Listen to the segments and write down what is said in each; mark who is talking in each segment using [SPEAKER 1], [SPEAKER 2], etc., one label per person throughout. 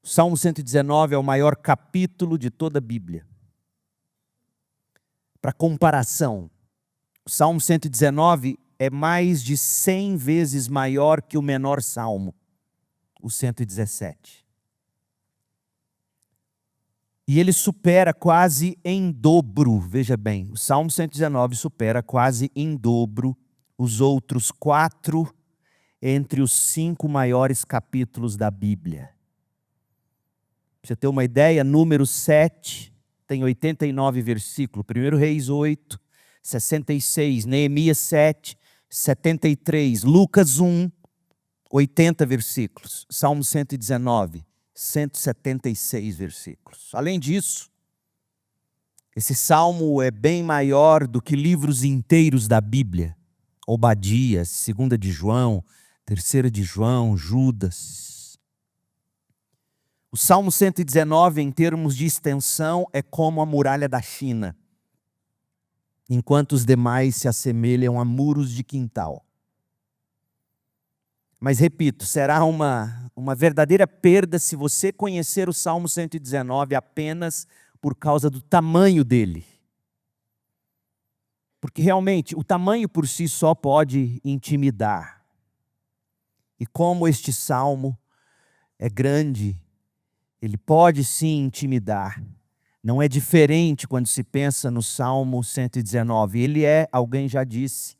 [SPEAKER 1] O Salmo 119 é o maior capítulo de toda a Bíblia. Para comparação, o Salmo 119 é mais de 100 vezes maior que o menor salmo, o 117. E ele supera quase em dobro, veja bem, o Salmo 119 supera quase em dobro os outros 4 entre os 5 maiores capítulos da Bíblia. Para você ter uma ideia, Números 7 tem 89 versículos, 1 Reis 8, 66, Neemias 7, 73, Lucas 1, 80 versículos, Salmo 119, 176 versículos. Além disso, esse salmo é bem maior do que livros inteiros da Bíblia. Obadias, 2 de João, 3 de João, Judas. O Salmo 119, em termos de extensão, é como a muralha da China, enquanto os demais se assemelham a muros de quintal. Mas repito, será uma verdadeira perda se você conhecer o Salmo 119 apenas por causa do tamanho dele. Porque realmente o tamanho por si só pode intimidar. E como este salmo é grande, ele pode sim intimidar. Não é diferente quando se pensa no Salmo 119. Ele é, alguém já disse,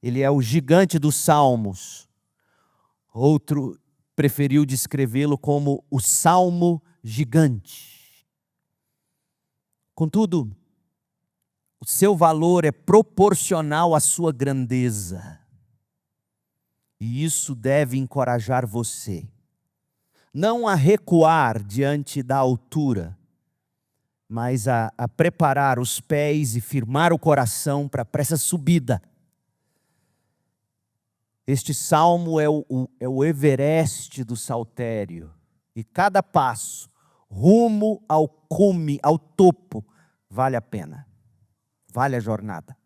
[SPEAKER 1] ele é o gigante dos salmos. Outro preferiu descrevê-lo como o salmo gigante. Contudo, o seu valor é proporcional à sua grandeza. E isso deve encorajar você. Não a recuar diante da altura, mas a preparar os pés e firmar o coração para essa subida. Este salmo é o Everest do saltério. E cada passo, rumo ao cume, ao topo, vale a pena. Vale a jornada.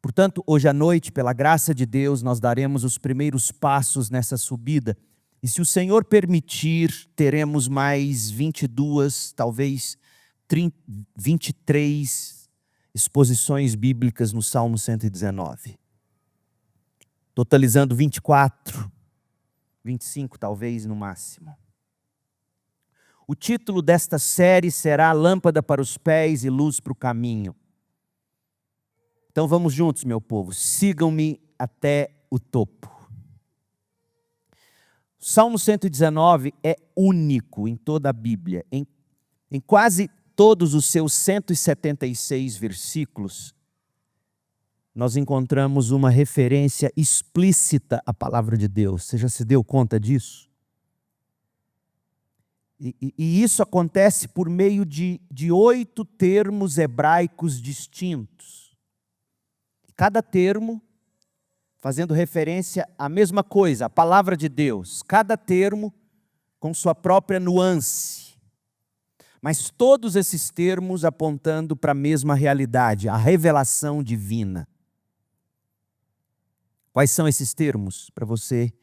[SPEAKER 1] Portanto, hoje à noite, pela graça de Deus, nós daremos os primeiros passos nessa subida. E se o Senhor permitir, teremos mais 22, talvez 23 exposições bíblicas no Salmo 119. Totalizando 24, 25 talvez no máximo. O título desta série será Lâmpada para os pés e luz para o caminho. Então vamos juntos, meu povo, sigam-me até o topo. O Salmo 119 é único em toda a Bíblia. Em quase todos os seus 176 versículos, nós encontramos uma referência explícita à palavra de Deus. Você já se deu conta disso? E isso acontece por meio de 8 termos hebraicos distintos. Cada termo fazendo referência à mesma coisa, a palavra de Deus. Cada termo com sua própria nuance. Mas todos esses termos apontando para a mesma realidade, a revelação divina. Quais são esses termos para você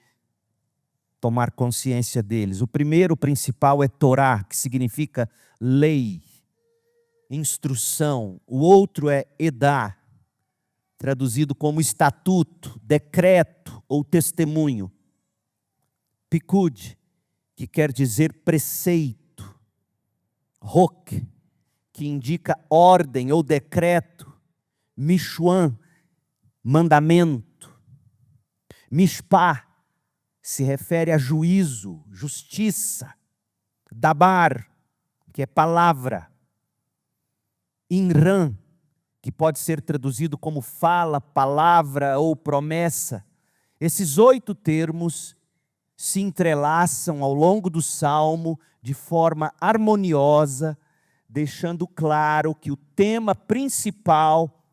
[SPEAKER 1] tomar consciência deles? O primeiro, o principal, é Torá, que significa lei, instrução. O outro é Edá, traduzido como estatuto, decreto ou testemunho. Pikud, que quer dizer preceito. Rok, que indica ordem ou decreto. Mishuan, mandamento. Mishpah, se refere a juízo, justiça. Dabar, que é palavra. Inran, que pode ser traduzido como fala, palavra ou promessa. Esses 8 termos se entrelaçam ao longo do Salmo de forma harmoniosa, deixando claro que o tema principal,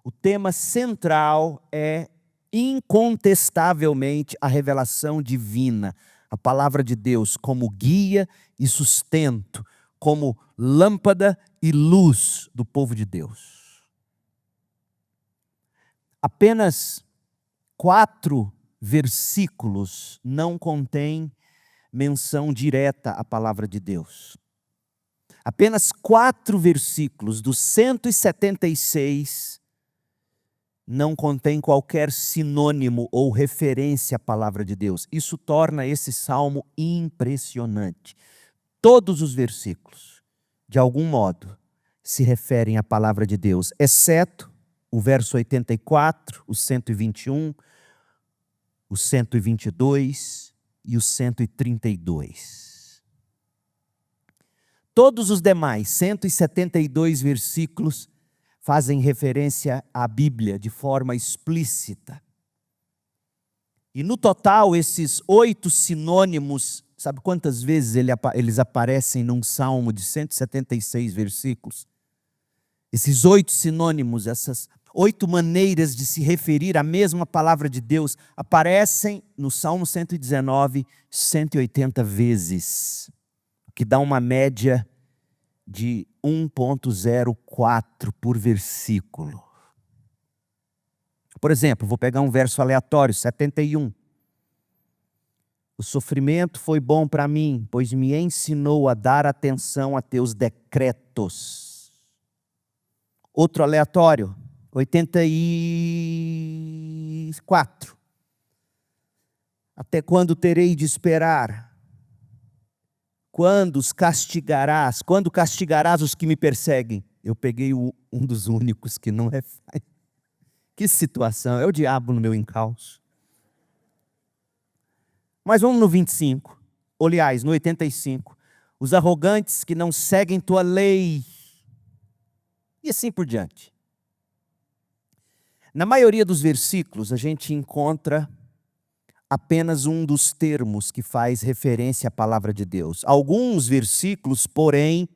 [SPEAKER 1] o tema central é incontestavelmente a revelação divina, a palavra de Deus como guia e sustento, como lâmpada e luz do povo de Deus. Apenas 4 versículos não contêm menção direta à palavra de Deus. Apenas 4 versículos dos 176 não contém qualquer sinônimo ou referência à palavra de Deus. Isso torna esse salmo impressionante. Todos os versículos, de algum modo, se referem à palavra de Deus, exceto o verso 84, o 121, o 122 e o 132. Todos os demais 172 versículos fazem referência à Bíblia de forma explícita. E no total, esses 8 sinônimos, sabe quantas vezes eles aparecem num salmo de 176 versículos? Esses 8 sinônimos, essas 8 maneiras de se referir à mesma palavra de Deus, aparecem no Salmo 119, 180 vezes, o que dá uma média de 1,04 por versículo. Por exemplo, vou pegar um verso aleatório, 71. O sofrimento foi bom para mim, pois me ensinou a dar atenção a teus decretos. Outro aleatório, 84. Até quando terei de esperar? Quando castigarás os que me perseguem? Eu peguei um dos únicos que não é fácil. Que situação, é o diabo no meu encalço. Mas vamos no 25, aliás, no 85. Os arrogantes que não seguem tua lei. E assim por diante. Na maioria dos versículos, a gente encontra apenas um dos termos que faz referência à palavra de Deus. Alguns versículos, porém,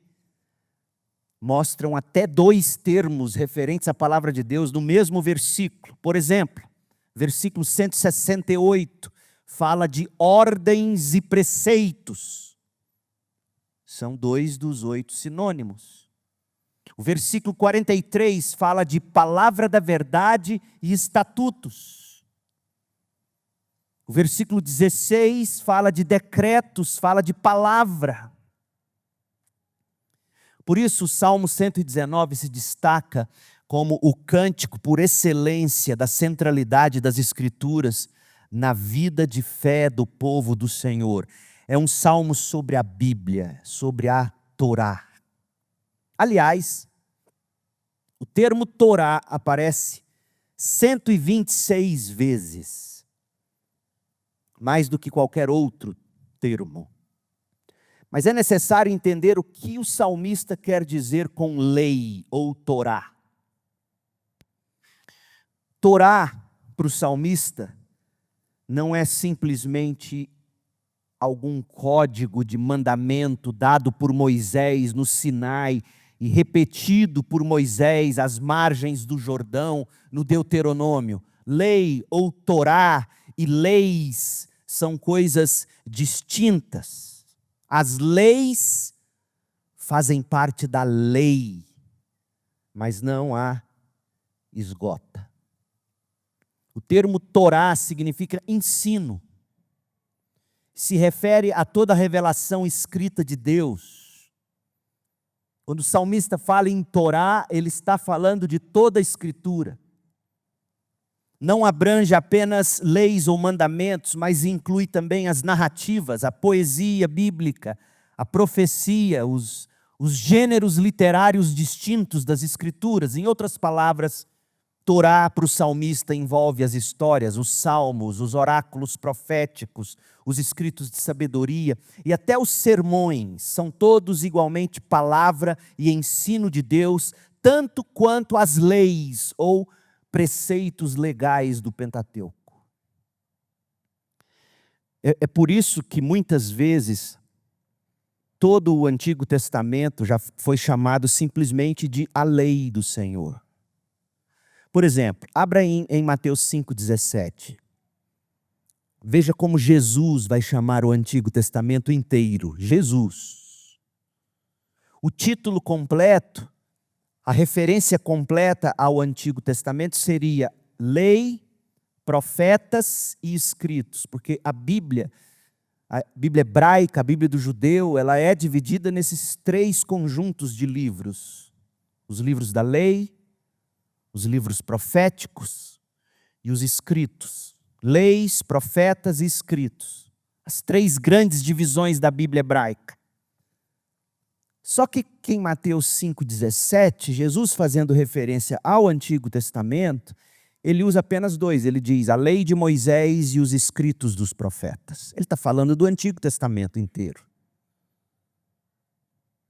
[SPEAKER 1] mostram até 2 termos referentes à palavra de Deus no mesmo versículo. Por exemplo, versículo 168 fala de ordens e preceitos. São 2 dos 8 sinônimos. O versículo 43 fala de palavra da verdade e estatutos. O versículo 16 fala de decretos, fala de palavra. Por isso, o Salmo 119 se destaca como o cântico por excelência da centralidade das Escrituras na vida de fé do povo do Senhor. É um salmo sobre a Bíblia, sobre a Torá. Aliás, o termo Torá aparece 126 vezes, mais do que qualquer outro termo. Mas é necessário entender o que o salmista quer dizer com lei ou Torá. Torá, para o salmista, não é simplesmente algum código de mandamento dado por Moisés no Sinai e repetido por Moisés às margens do Jordão, no Deuteronômio. Lei ou Torá e leis são coisas distintas. As leis fazem parte da lei, mas não a esgota. O termo Torá significa ensino. Se refere a toda a revelação escrita de Deus. Quando o salmista fala em Torá, ele está falando de toda a Escritura. Não abrange apenas leis ou mandamentos, mas inclui também as narrativas, a poesia bíblica, a profecia, os gêneros literários distintos das Escrituras. Em outras palavras, Torá para o salmista envolve as histórias, os salmos, os oráculos proféticos, os escritos de sabedoria e até os sermões. São todos igualmente palavra e ensino de Deus, tanto quanto as leis ou preceitos legais do Pentateuco. É por isso que muitas vezes todo o Antigo Testamento já foi chamado simplesmente de a lei do Senhor. Por exemplo, abra em Mateus 5,17. Veja como Jesus vai chamar o Antigo Testamento inteiro. Jesus. O título completo, a referência completa ao Antigo Testamento seria Lei, Profetas e Escritos, porque a Bíblia A Bíblia hebraica, a Bíblia do judeu, ela é dividida nesses 3 conjuntos de livros. Os livros da lei, os livros proféticos e os escritos. Leis, profetas e escritos. As 3 grandes divisões da Bíblia hebraica. Só que em Mateus 5,17, Jesus fazendo referência ao Antigo Testamento, ele usa apenas 2. Ele diz a lei de Moisés e os escritos dos profetas. Ele está falando do Antigo Testamento inteiro.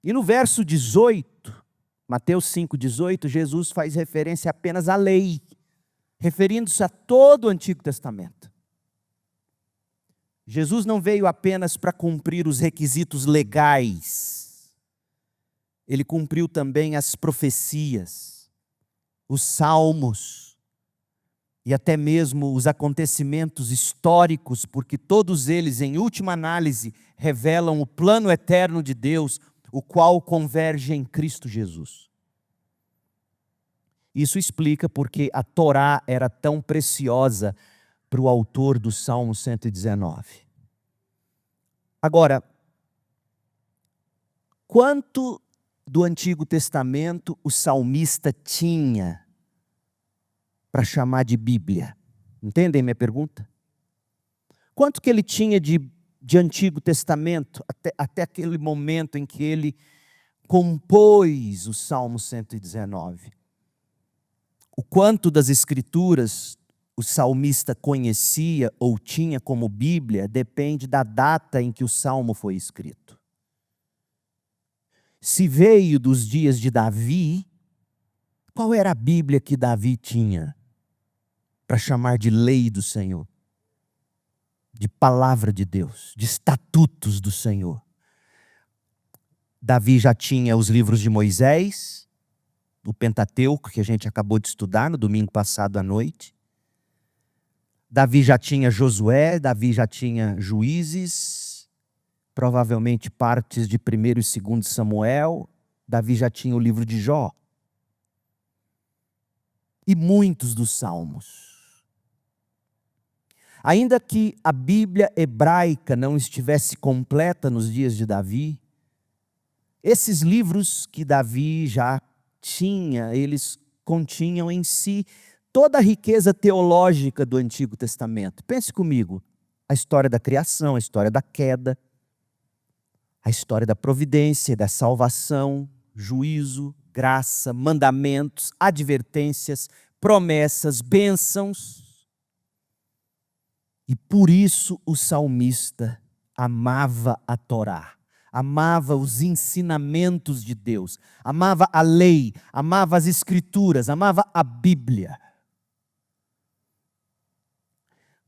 [SPEAKER 1] E no verso 18, Mateus 5,18, Jesus faz referência apenas à lei, referindo-se a todo o Antigo Testamento. Jesus não veio apenas para cumprir os requisitos legais. Ele cumpriu também as profecias, os salmos, e até mesmo os acontecimentos históricos, porque todos eles, em última análise, revelam o plano eterno de Deus, o qual converge em Cristo Jesus. Isso explica porque a Torá era tão preciosa para o autor do Salmo 119. Agora, quanto do Antigo Testamento o salmista tinha para chamar de Bíblia? Entendem minha pergunta? Quanto que ele tinha de Antigo Testamento até aquele momento em que ele compôs o Salmo 119? O quanto das Escrituras o salmista conhecia ou tinha como Bíblia depende da data em que o Salmo foi escrito. Se veio dos dias de Davi, qual era a Bíblia que Davi tinha para chamar de lei do Senhor, de palavra de Deus, de estatutos do Senhor? Davi já tinha os livros de Moisés, o Pentateuco, que a gente acabou de estudar no domingo passado à noite. Davi já tinha Josué, Davi já tinha Juízes, provavelmente partes de 1º e 2º Samuel. Davi já tinha o livro de Jó. E muitos dos salmos. Ainda que a Bíblia hebraica não estivesse completa nos dias de Davi, esses livros que Davi já tinha, eles continham em si toda a riqueza teológica do Antigo Testamento. Pense comigo, a história da criação, a história da queda, a história da providência, da salvação, juízo, graça, mandamentos, advertências, promessas, bênçãos. E por isso o salmista amava a Torá, amava os ensinamentos de Deus, amava a lei, amava as Escrituras, amava a Bíblia.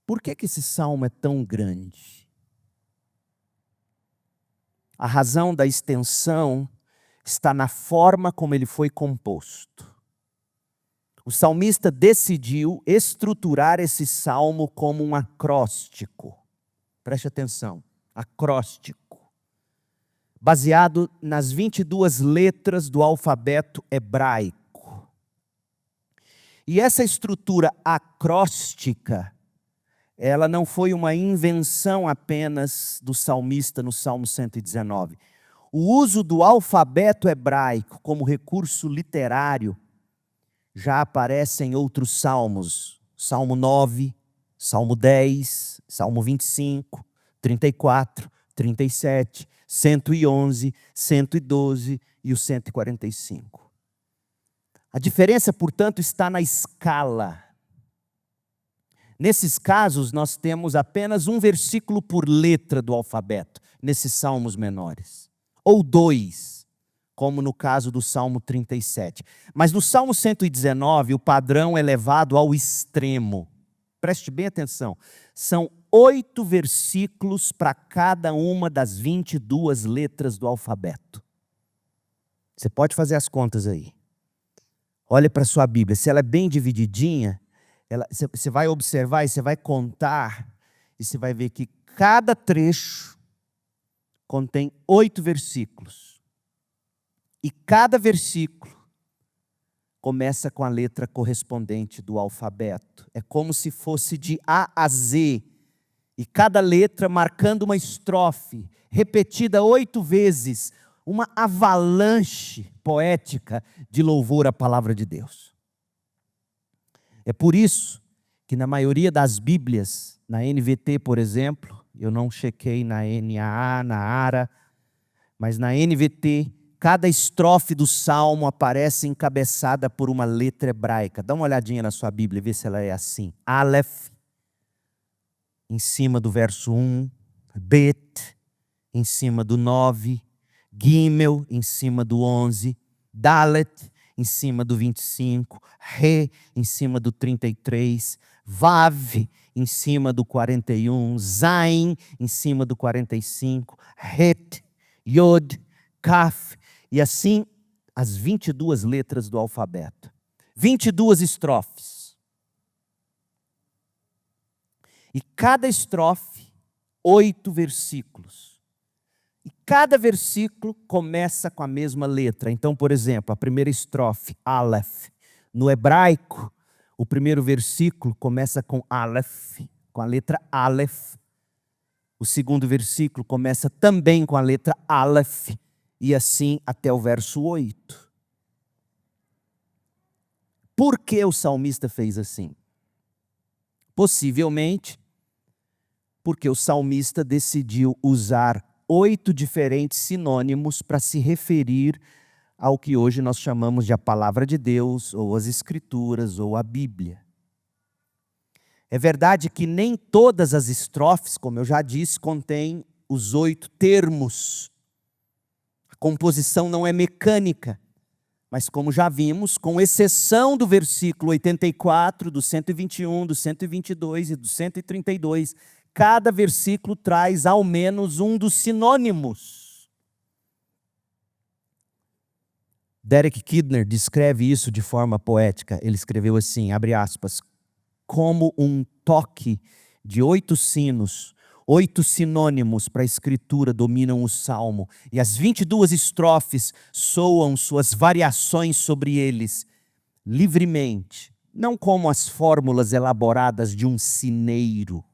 [SPEAKER 1] Por que esse salmo é tão grande? A razão da extensão está na forma como ele foi composto. O salmista decidiu estruturar esse salmo como um acróstico. Preste atenção, acróstico. Baseado nas 22 letras do alfabeto hebraico. E essa estrutura acróstica, ela não foi uma invenção apenas do salmista no Salmo 119. O uso do alfabeto hebraico como recurso literário já aparece em outros salmos. Salmo 9, Salmo 10, Salmo 25, 34, 37, 111, 112 e o 145. A diferença, portanto, está na escala. Nesses casos, nós temos apenas um versículo por letra do alfabeto, nesses salmos menores. Ou 2, como no caso do Salmo 37. Mas no Salmo 119, o padrão é levado ao extremo. Preste bem atenção. São 8 versículos para cada uma das 22 letras do alfabeto. Você pode fazer as contas aí. Olha para a sua Bíblia. Se ela é bem divididinha, você vai observar e você vai contar, e você vai ver que cada trecho contém 8 versículos. E cada versículo começa com a letra correspondente do alfabeto. É como se fosse de A a Z E cada letra marcando uma estrofe, repetida 8 vezes, uma avalanche poética de louvor à palavra de Deus. É por isso que na maioria das Bíblias, na NVT, por exemplo, eu não chequei na NAA, na ARA, mas na NVT, cada estrofe do Salmo aparece encabeçada por uma letra hebraica. Dá uma olhadinha na sua Bíblia e vê se ela é assim. Aleph, em cima do verso 1. Bet, em cima do 9. Gimel, em cima do 11. Dalet, em cima do 25. Re, em cima do 33. Vav, em cima do 41. Zain, em cima do 45. Het, Yod, Kaf, e assim as 22 letras do alfabeto. 22 estrofes. E cada estrofe, 8 versículos. E cada versículo começa com a mesma letra. Então, por exemplo, a primeira estrofe, Aleph. No hebraico, o primeiro versículo começa com Aleph, com a letra Aleph. O segundo versículo começa também com a letra Aleph, e assim até o verso 8. Por que o salmista fez assim? Possivelmente porque o salmista decidiu usar 8 diferentes sinônimos para se referir ao que hoje nós chamamos de a palavra de Deus, ou as Escrituras, ou a Bíblia. É verdade que nem todas as estrofes, como eu já disse, contêm os 8 termos. A composição não é mecânica, mas como já vimos, com exceção do versículo 84, do 121, do 122 e do 132, cada versículo traz ao menos um dos sinônimos. Derek Kidner descreve isso de forma poética. Ele escreveu assim, abre aspas, como um toque de 8 sinos, 8 sinônimos para a escritura dominam o salmo, e as 22 estrofes soam suas variações sobre eles, livremente, não como as fórmulas elaboradas de um sineiro.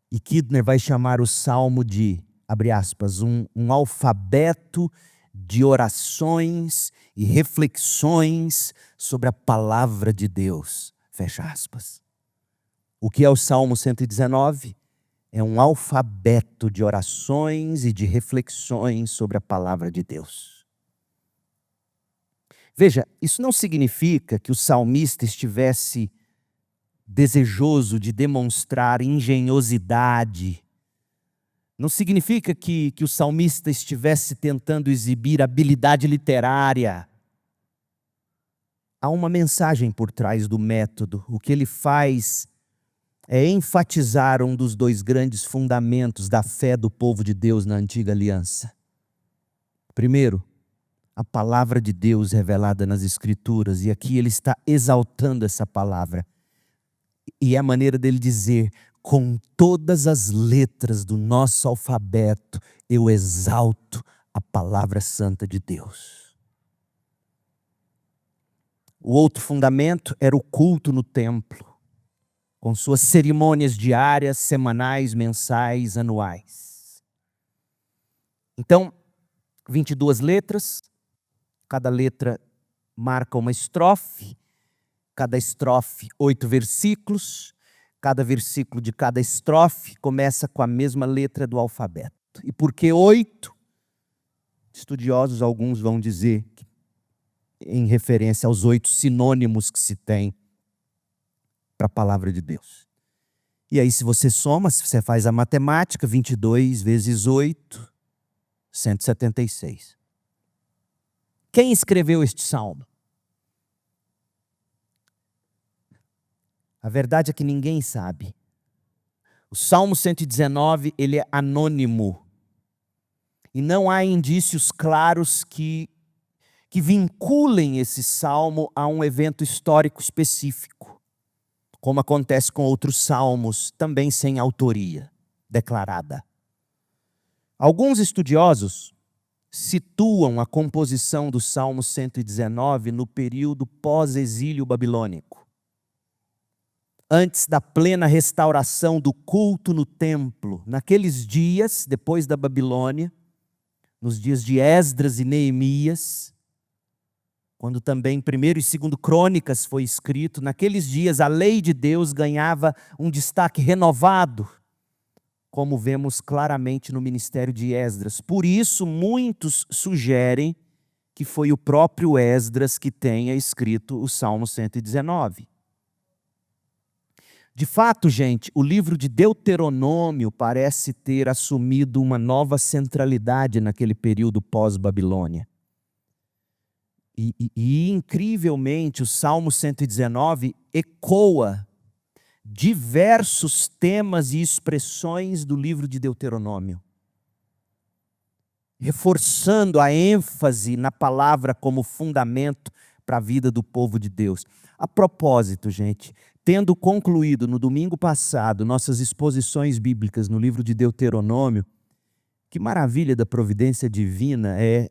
[SPEAKER 1] E Kidner vai chamar o salmo de, abre aspas, um alfabeto de orações e reflexões sobre a palavra de Deus. Fecha aspas. O que é o Salmo 119? É um alfabeto de orações e de reflexões sobre a palavra de Deus. Veja, isso não significa que o salmista estivesse desejoso de demonstrar engenhosidade. Não significa que o salmista estivesse tentando exibir habilidade literária. Há uma mensagem por trás do método. O que ele faz é enfatizar um dos 2 grandes fundamentos da fé do povo de Deus na antiga aliança. Primeiro, a palavra de Deus revelada nas Escrituras, e aqui ele está exaltando essa palavra. E é a maneira dele dizer, com todas as letras do nosso alfabeto, eu exalto a palavra santa de Deus. O outro fundamento era o culto no templo, com suas cerimônias diárias, semanais, mensais, anuais. Então, 22 letras, cada letra marca uma estrofe, cada estrofe 8 versículos, cada versículo de cada estrofe começa com a mesma letra do alfabeto. E por que 8? Estudiosos, alguns vão dizer, em referência aos 8 sinônimos que se tem para a palavra de Deus. E aí, se você soma, se você faz a matemática, 22 vezes 8, 176. Quem escreveu este salmo? A verdade é que ninguém sabe. O Salmo 119, ele é anônimo. E não há indícios claros que vinculem esse salmo a um evento histórico específico, como acontece com outros salmos, também sem autoria declarada. Alguns estudiosos situam a composição do Salmo 119 no período pós-exílio babilônico, antes da plena restauração do culto no templo. Naqueles dias, depois da Babilônia, nos dias de Esdras e Neemias, quando também 1º e 2º Crônicas foi escrito, naqueles dias a lei de Deus ganhava um destaque renovado, como vemos claramente no ministério de Esdras. Por isso, muitos sugerem que foi o próprio Esdras que tenha escrito o Salmo 119. De fato, gente, o livro de Deuteronômio parece ter assumido uma nova centralidade naquele período pós-Babilônia. E incrivelmente, o Salmo 119 ecoa diversos temas e expressões do livro de Deuteronômio, reforçando a ênfase na palavra como fundamento para a vida do povo de Deus. A propósito, gente, tendo concluído no domingo passado nossas exposições bíblicas no livro de Deuteronômio, que maravilha da providência divina é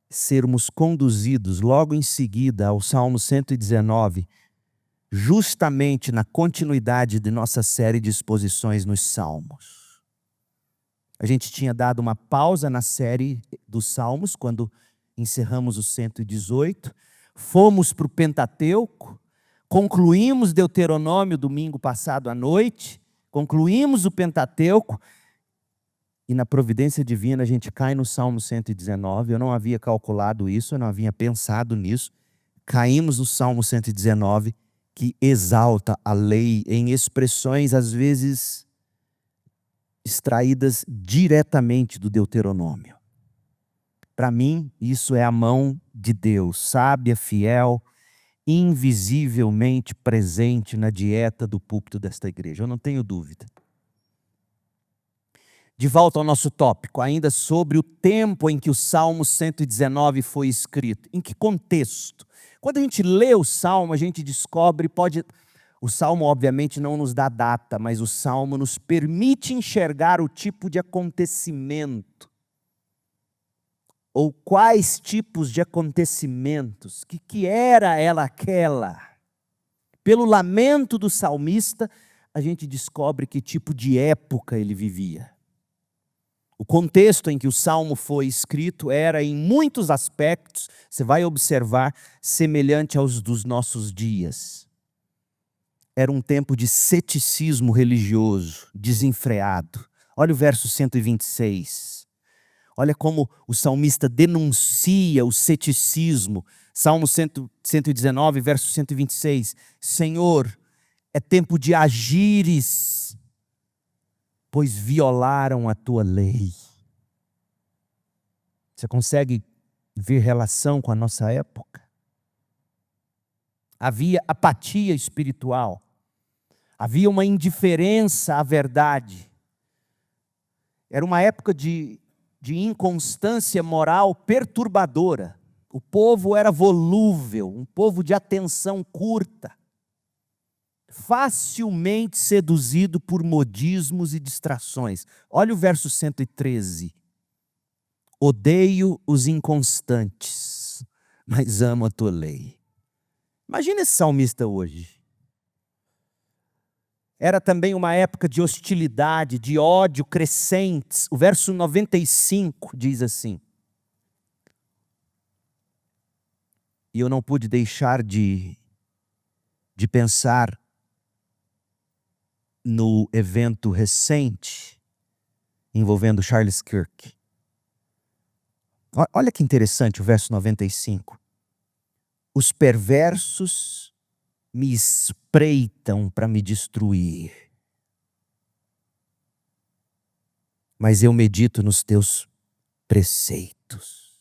[SPEAKER 1] sermos conduzidos logo em seguida ao Salmo 119, justamente na continuidade de nossa série de exposições nos Salmos. A gente tinha dado uma pausa na série dos Salmos, quando encerramos o 118, fomos para o Pentateuco, concluímos Deuteronômio domingo passado à noite, concluímos o Pentateuco, e na providência divina a gente cai no Salmo 119, eu não havia calculado isso, eu não havia pensado nisso, caímos no Salmo 119, que exalta a lei em expressões às vezes extraídas diretamente do Deuteronômio. Para mim, isso é a mão de Deus, sábia, fiel, invisivelmente presente na dieta do púlpito desta igreja, eu não tenho dúvida. De volta ao nosso tópico, ainda sobre o tempo em que o Salmo 119 foi escrito. Em que contexto? Quando a gente lê o Salmo, a gente descobre, o Salmo obviamente não nos dá data, mas o Salmo nos permite enxergar o tipo de acontecimento, ou quais tipos de acontecimentos, que era ela aquela. Pelo lamento do salmista, a gente descobre que tipo de época ele vivia. O contexto em que o Salmo foi escrito era, em muitos aspectos, você vai observar, semelhante aos dos nossos dias. Era um tempo de ceticismo religioso, desenfreado. Olha o verso 126. Olha como o salmista denuncia o ceticismo. Salmo 119, verso 126. Senhor, é tempo de agires, pois violaram a tua lei. Você consegue ver relação com a nossa época? Havia apatia espiritual. Havia uma indiferença à verdade. Era uma época de inconstância moral perturbadora. O povo era volúvel, um povo de atenção curta, facilmente seduzido por modismos e distrações. Olha o verso 113. Odeio os inconstantes, mas amo a tua lei. Imagina esse salmista hoje. Era também uma época de hostilidade, de ódio crescentes. O verso 95 diz assim. E eu não pude deixar de pensar no evento recente envolvendo Charles Kirk. Olha que interessante o verso 95. Os perversos me espreitam para me destruir, mas eu medito nos teus preceitos.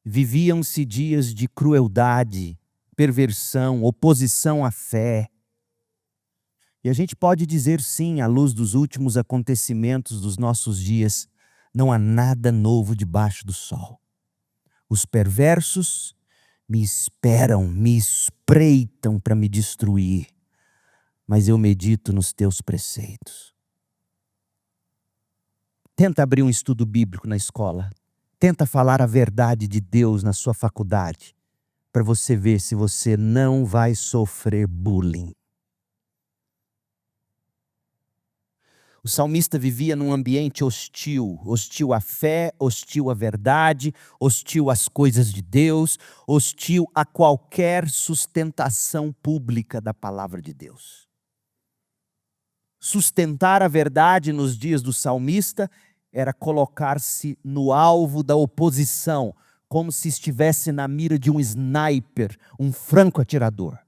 [SPEAKER 1] Viviam-se dias de crueldade, perversão, oposição à fé. E a gente pode dizer sim, à luz dos últimos acontecimentos dos nossos dias, não há nada novo debaixo do sol. Os perversos me esperam, me espreitam para me destruir, mas eu medito nos teus preceitos. Tenta abrir um estudo bíblico na escola. Tenta falar a verdade de Deus na sua faculdade. para você ver se você não vai sofrer bullying. O salmista vivia num ambiente hostil, hostil à fé, hostil à verdade, hostil às coisas de Deus, hostil a qualquer sustentação pública da palavra de Deus. Sustentar a verdade nos dias do salmista era colocar-se no alvo da oposição, como se estivesse na mira de um sniper, um franco-atirador.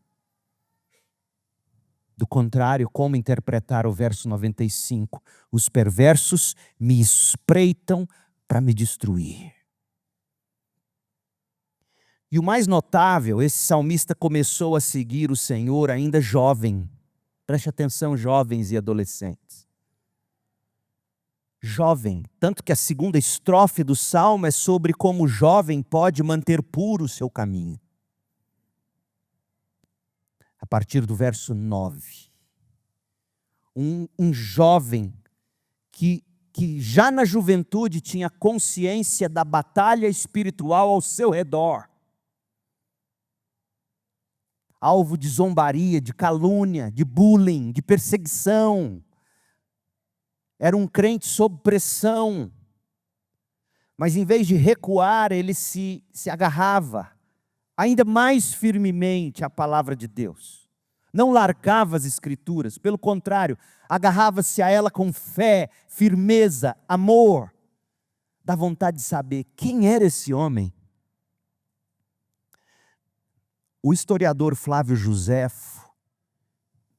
[SPEAKER 1] Do contrário, como interpretar o verso 95? Os perversos me espreitam para me destruir. E o mais notável, esse salmista começou a seguir o Senhor ainda jovem. Preste atenção, jovens e adolescentes. Jovem, tanto que a segunda estrofe do salmo é sobre como o jovem pode manter puro o seu caminho. A partir do verso 9. Um jovem que já na juventude tinha consciência da batalha espiritual ao seu redor. Alvo de zombaria, de calúnia, de bullying, de perseguição. Era um crente sob pressão. Mas em vez de recuar, ele se agarrava ainda mais firmemente à palavra de Deus. Não largava as Escrituras, pelo contrário, agarrava-se a ela com fé, firmeza, amor. Dá vontade de saber quem era esse homem. O historiador Flávio Joséfo,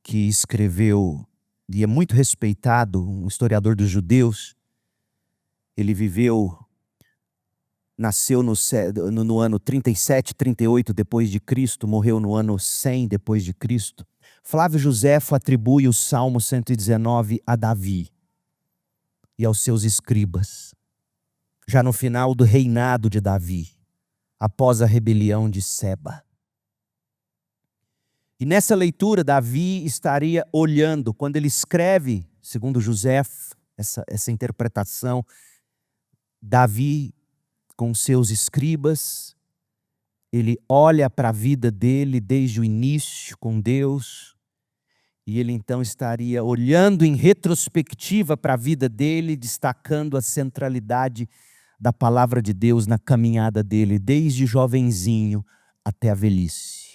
[SPEAKER 1] que escreveu, e é muito respeitado, um historiador dos judeus, ele nasceu no ano 37, 38 depois de Cristo, morreu no ano 100 depois de Cristo. Flávio Joséfo atribui o Salmo 119 a Davi e aos seus escribas, já no final do reinado de Davi, após a rebelião de Seba. E nessa leitura, Davi estaria olhando, quando ele escreve, segundo Joséfo, essa interpretação, Davi, com seus escribas, ele olha para a vida dele desde o início com Deus, e ele então estaria olhando em retrospectiva para a vida dele, destacando a centralidade da palavra de Deus na caminhada dele, desde jovenzinho até a velhice.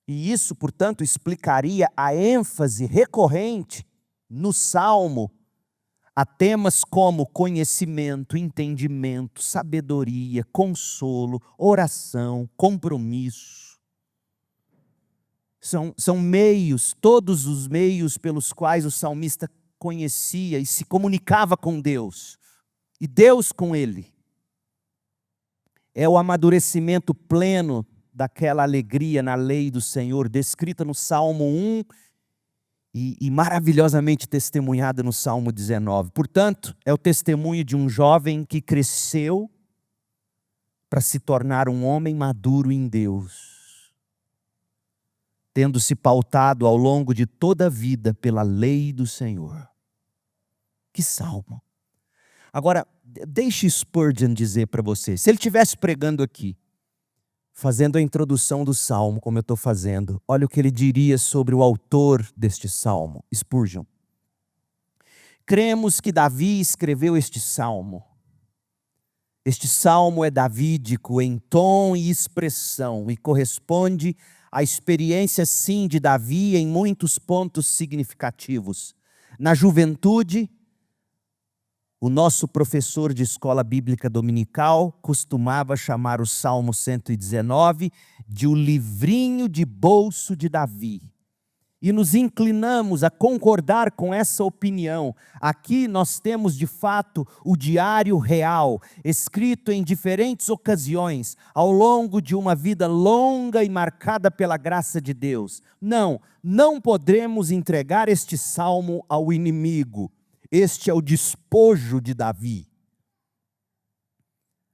[SPEAKER 1] E isso, portanto, explicaria a ênfase recorrente no Salmo a temas como conhecimento, entendimento, sabedoria, consolo, oração, compromisso. São meios, todos os meios pelos quais o salmista conhecia e se comunicava com Deus, e Deus com ele. É o amadurecimento pleno daquela alegria na lei do Senhor, descrita no Salmo 1 e maravilhosamente testemunhada no Salmo 19. Portanto, é o testemunho de um jovem que cresceu para se tornar um homem maduro em Deus, tendo se pautado ao longo de toda a vida pela lei do Senhor. Que salmo! Agora, deixe Spurgeon dizer para você, se ele estivesse pregando aqui, fazendo a introdução do salmo, como eu estou fazendo, olha o que ele diria sobre o autor deste salmo, Spurgeon. Cremos que Davi escreveu este salmo. Este salmo é davídico em tom e expressão e corresponde à experiência, sim, de Davi em muitos pontos significativos. Na juventude, o nosso professor de escola bíblica dominical costumava chamar o Salmo 119 de o livrinho de bolso de Davi. E nos inclinamos a concordar com essa opinião. Aqui nós temos, de fato, o diário real, escrito em diferentes ocasiões, ao longo de uma vida longa e marcada pela graça de Deus. Não podemos entregar este salmo ao inimigo. Este é o despojo de Davi.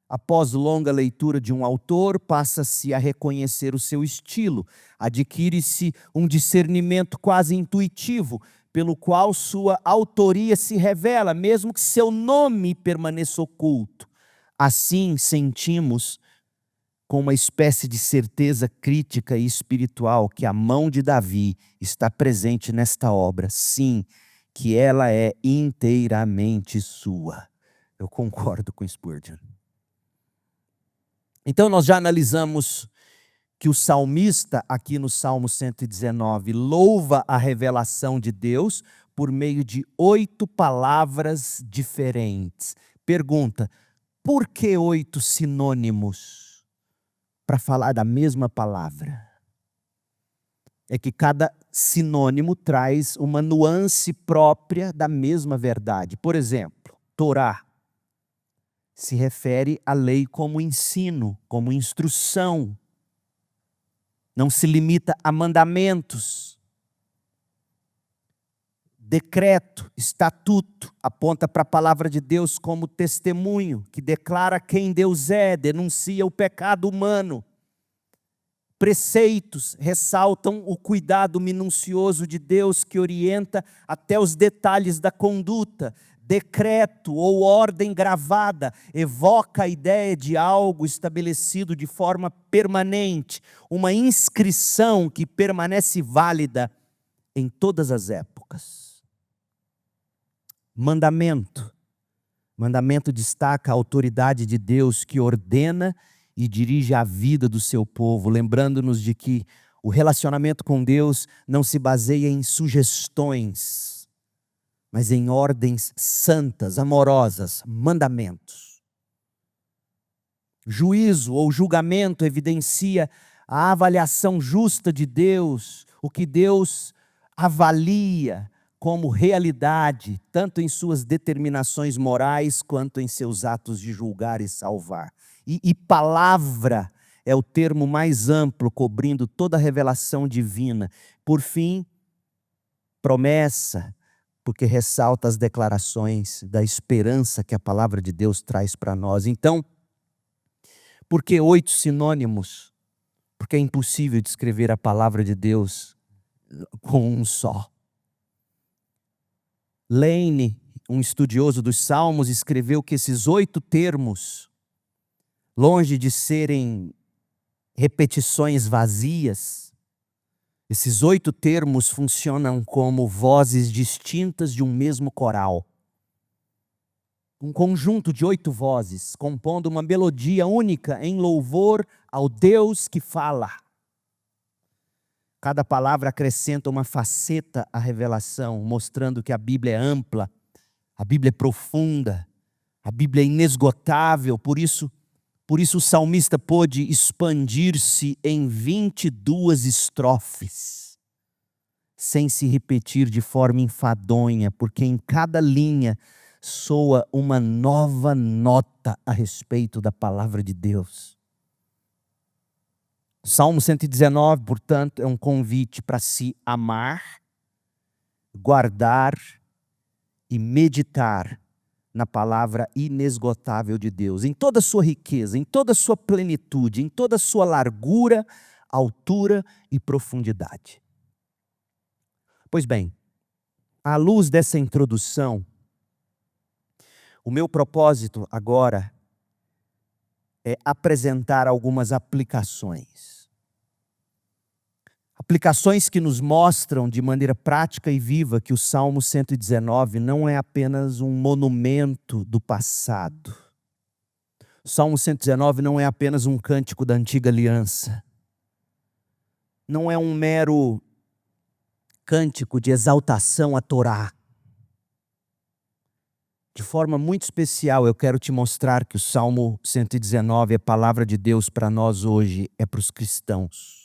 [SPEAKER 1] Após longa leitura de um autor, passa-se a reconhecer o seu estilo. Adquire-se um discernimento quase intuitivo, pelo qual sua autoria se revela, mesmo que seu nome permaneça oculto. Assim sentimos com uma espécie de certeza crítica e espiritual que a mão de Davi está presente nesta obra. Sim, que ela é inteiramente sua. Eu concordo com Spurgeon. Então nós já analisamos que o salmista, aqui no Salmo 119, louva a revelação de Deus por meio de 8 palavras diferentes. Pergunta, por que 8 sinônimos para falar da mesma palavra? É que cada sinônimo traz uma nuance própria da mesma verdade. Por exemplo, Torá se refere à lei como ensino, como instrução. Não se limita a mandamentos. Decreto, estatuto, aponta para a palavra de Deus como testemunho, que declara quem Deus é, denuncia o pecado humano. Preceitos ressaltam o cuidado minucioso de Deus que orienta até os detalhes da conduta. Decreto ou ordem gravada evoca a ideia de algo estabelecido de forma permanente, uma inscrição que permanece válida em todas as épocas. Mandamento. Mandamento destaca a autoridade de Deus que ordena e dirige a vida do seu povo, lembrando-nos de que o relacionamento com Deus não se baseia em sugestões, mas em ordens santas, amorosas, mandamentos. Juízo ou julgamento evidencia a avaliação justa de Deus, o que Deus avalia como realidade, tanto em suas determinações morais, quanto em seus atos de julgar e salvar. E palavra é o termo mais amplo, cobrindo toda a revelação divina. Por fim, promessa, porque ressalta as declarações da esperança que a palavra de Deus traz para nós. Então, por que 8 sinônimos? Porque é impossível descrever a palavra de Deus com um só. Lane, um estudioso dos Salmos, escreveu que esses 8 termos, longe de serem repetições vazias, esses 8 termos funcionam como vozes distintas de um mesmo coral. Um conjunto de 8 vozes, compondo uma melodia única em louvor ao Deus que fala. Cada palavra acrescenta uma faceta à revelação, mostrando que a Bíblia é ampla, a Bíblia é profunda, a Bíblia é inesgotável. Por isso o salmista pôde expandir-se em 22 estrofes, sem se repetir de forma enfadonha, porque em cada linha soa uma nova nota a respeito da palavra de Deus. Salmo 119, portanto, é um convite para se amar, guardar e meditar na palavra inesgotável de Deus, em toda a sua riqueza, em toda a sua plenitude, em toda a sua largura, altura e profundidade. Pois bem, à luz dessa introdução, o meu propósito agora é apresentar algumas aplicações. Aplicações que nos mostram de maneira prática e viva que o Salmo 119 não é apenas um monumento do passado. O Salmo 119 não é apenas um cântico da antiga aliança. Não é um mero cântico de exaltação à Torá. De forma muito especial, eu quero te mostrar que o Salmo 119 é palavra de Deus para nós hoje, é para os cristãos.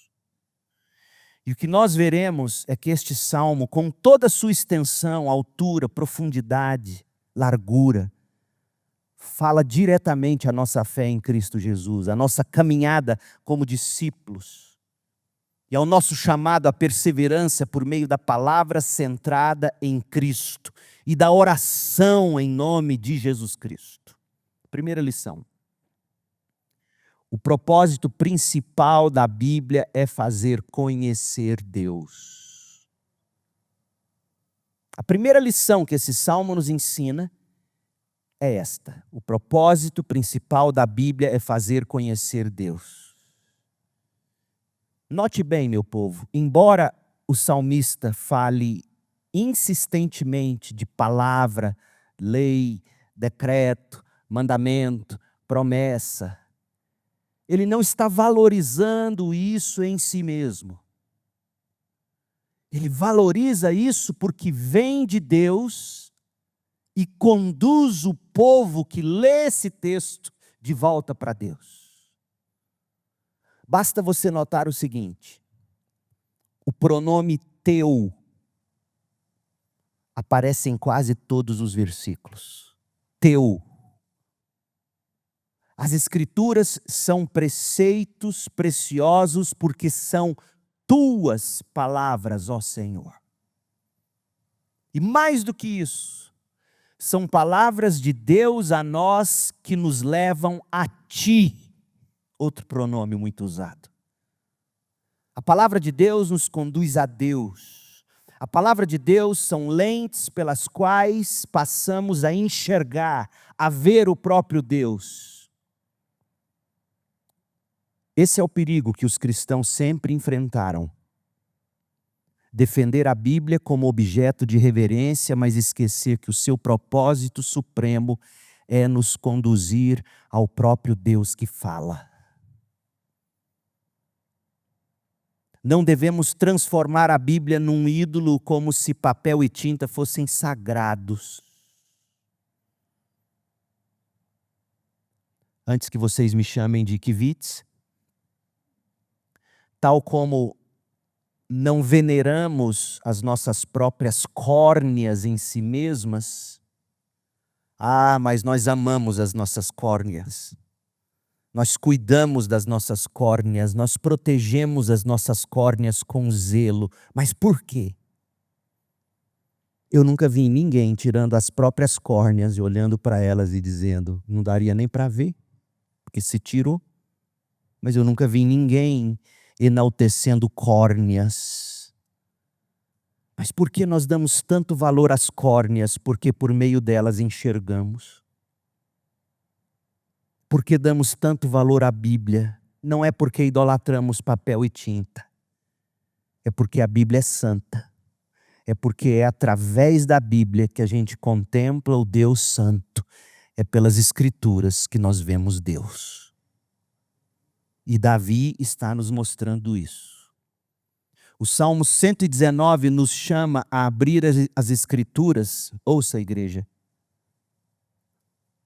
[SPEAKER 1] E o que nós veremos é que este salmo, com toda a sua extensão, altura, profundidade, largura, fala diretamente à nossa fé em Cristo Jesus, à nossa caminhada como discípulos, e ao nosso chamado à perseverança por meio da palavra centrada em Cristo e da oração em nome de Jesus Cristo. Primeira lição. O propósito principal da Bíblia é fazer conhecer Deus. A primeira lição que esse salmo nos ensina é esta. O propósito principal da Bíblia é fazer conhecer Deus. Note bem, meu povo, embora o salmista fale insistentemente de palavra, lei, decreto, mandamento, promessa, ele não está valorizando isso em si mesmo. Ele valoriza isso porque vem de Deus e conduz o povo que lê esse texto de volta para Deus. Basta você notar o seguinte: o pronome teu aparece em quase todos os versículos. Teu. As Escrituras são preceitos preciosos porque são tuas palavras, ó Senhor. E mais do que isso, são palavras de Deus a nós que nos levam a ti. Outro pronome muito usado. A palavra de Deus nos conduz a Deus. A palavra de Deus são lentes pelas quais passamos a enxergar, a ver o próprio Deus. Esse é o perigo que os cristãos sempre enfrentaram. Defender a Bíblia como objeto de reverência, mas esquecer que o seu propósito supremo é nos conduzir ao próprio Deus que fala. Não devemos transformar a Bíblia num ídolo como se papel e tinta fossem sagrados. Antes que vocês me chamem de kivitz, tal como não veneramos as nossas próprias córneas em si mesmas, mas nós amamos as nossas córneas. Nós cuidamos das nossas córneas, nós protegemos as nossas córneas com zelo. Mas por quê? Eu nunca vi ninguém tirando as próprias córneas e olhando para elas e dizendo, não daria nem para ver, porque se tirou. Mas eu nunca vi ninguém enaltecendo córneas. Mas por que nós damos tanto valor às córneas? Porque por meio delas enxergamos. Por que damos tanto valor à Bíblia? Não é porque idolatramos papel e tinta. É porque a Bíblia é santa. É porque é através da Bíblia que a gente contempla o Deus Santo. É pelas Escrituras que nós vemos Deus. E Davi está nos mostrando isso. O Salmo 119 nos chama a abrir as Escrituras. Ouça, igreja.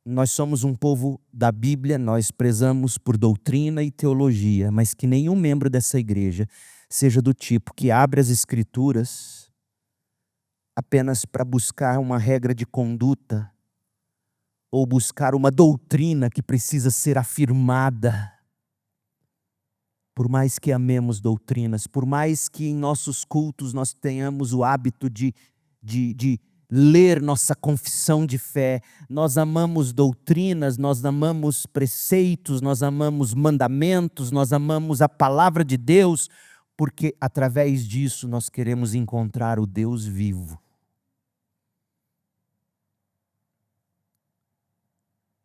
[SPEAKER 1] Nós somos um povo da Bíblia, nós prezamos por doutrina e teologia, mas que nenhum membro dessa igreja seja do tipo que abre as Escrituras apenas para buscar uma regra de conduta ou buscar uma doutrina que precisa ser afirmada. Por mais que amemos doutrinas, por mais que em nossos cultos nós tenhamos o hábito de ler nossa confissão de fé, nós amamos doutrinas, nós amamos preceitos, nós amamos mandamentos, nós amamos a palavra de Deus, porque através disso nós queremos encontrar o Deus vivo.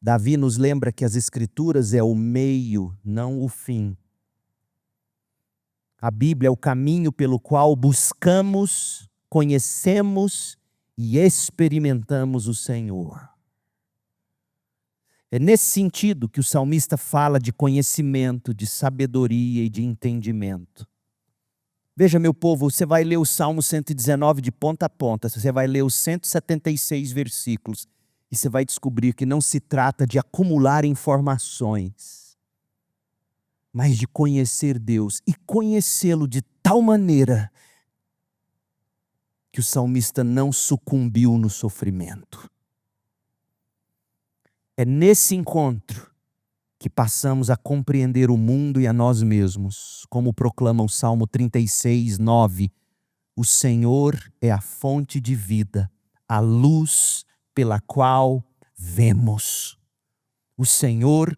[SPEAKER 1] Davi nos lembra que as Escrituras é o meio, não o fim. A Bíblia é o caminho pelo qual buscamos, conhecemos e experimentamos o Senhor. É nesse sentido que o salmista fala de conhecimento, de sabedoria e de entendimento. Veja, meu povo, você vai ler o Salmo 119 de ponta a ponta, você vai ler os 176 versículos e você vai descobrir que não se trata de acumular informações, mas de conhecer Deus e conhecê-lo de tal maneira que o salmista não sucumbiu no sofrimento. É nesse encontro que passamos a compreender o mundo e a nós mesmos, como proclama o Salmo 36, 9. O Senhor é a fonte de vida, a luz pela qual vemos. O Senhor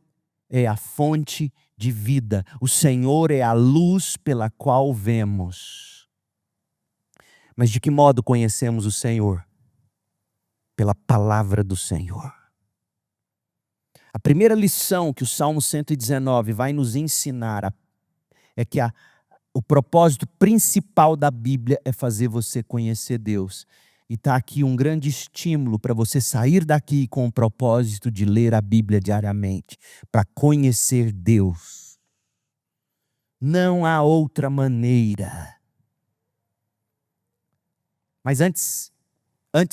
[SPEAKER 1] é a fonte de vida, o Senhor é a luz pela qual vemos. Mas de que modo conhecemos o Senhor? Pela palavra do Senhor. A primeira lição que o Salmo 119 vai nos ensinar é que O propósito principal da Bíblia é fazer você conhecer Deus. E está aqui um grande estímulo para você sair daqui com o propósito de ler a Bíblia diariamente, para conhecer Deus. Não há outra maneira. Mas antes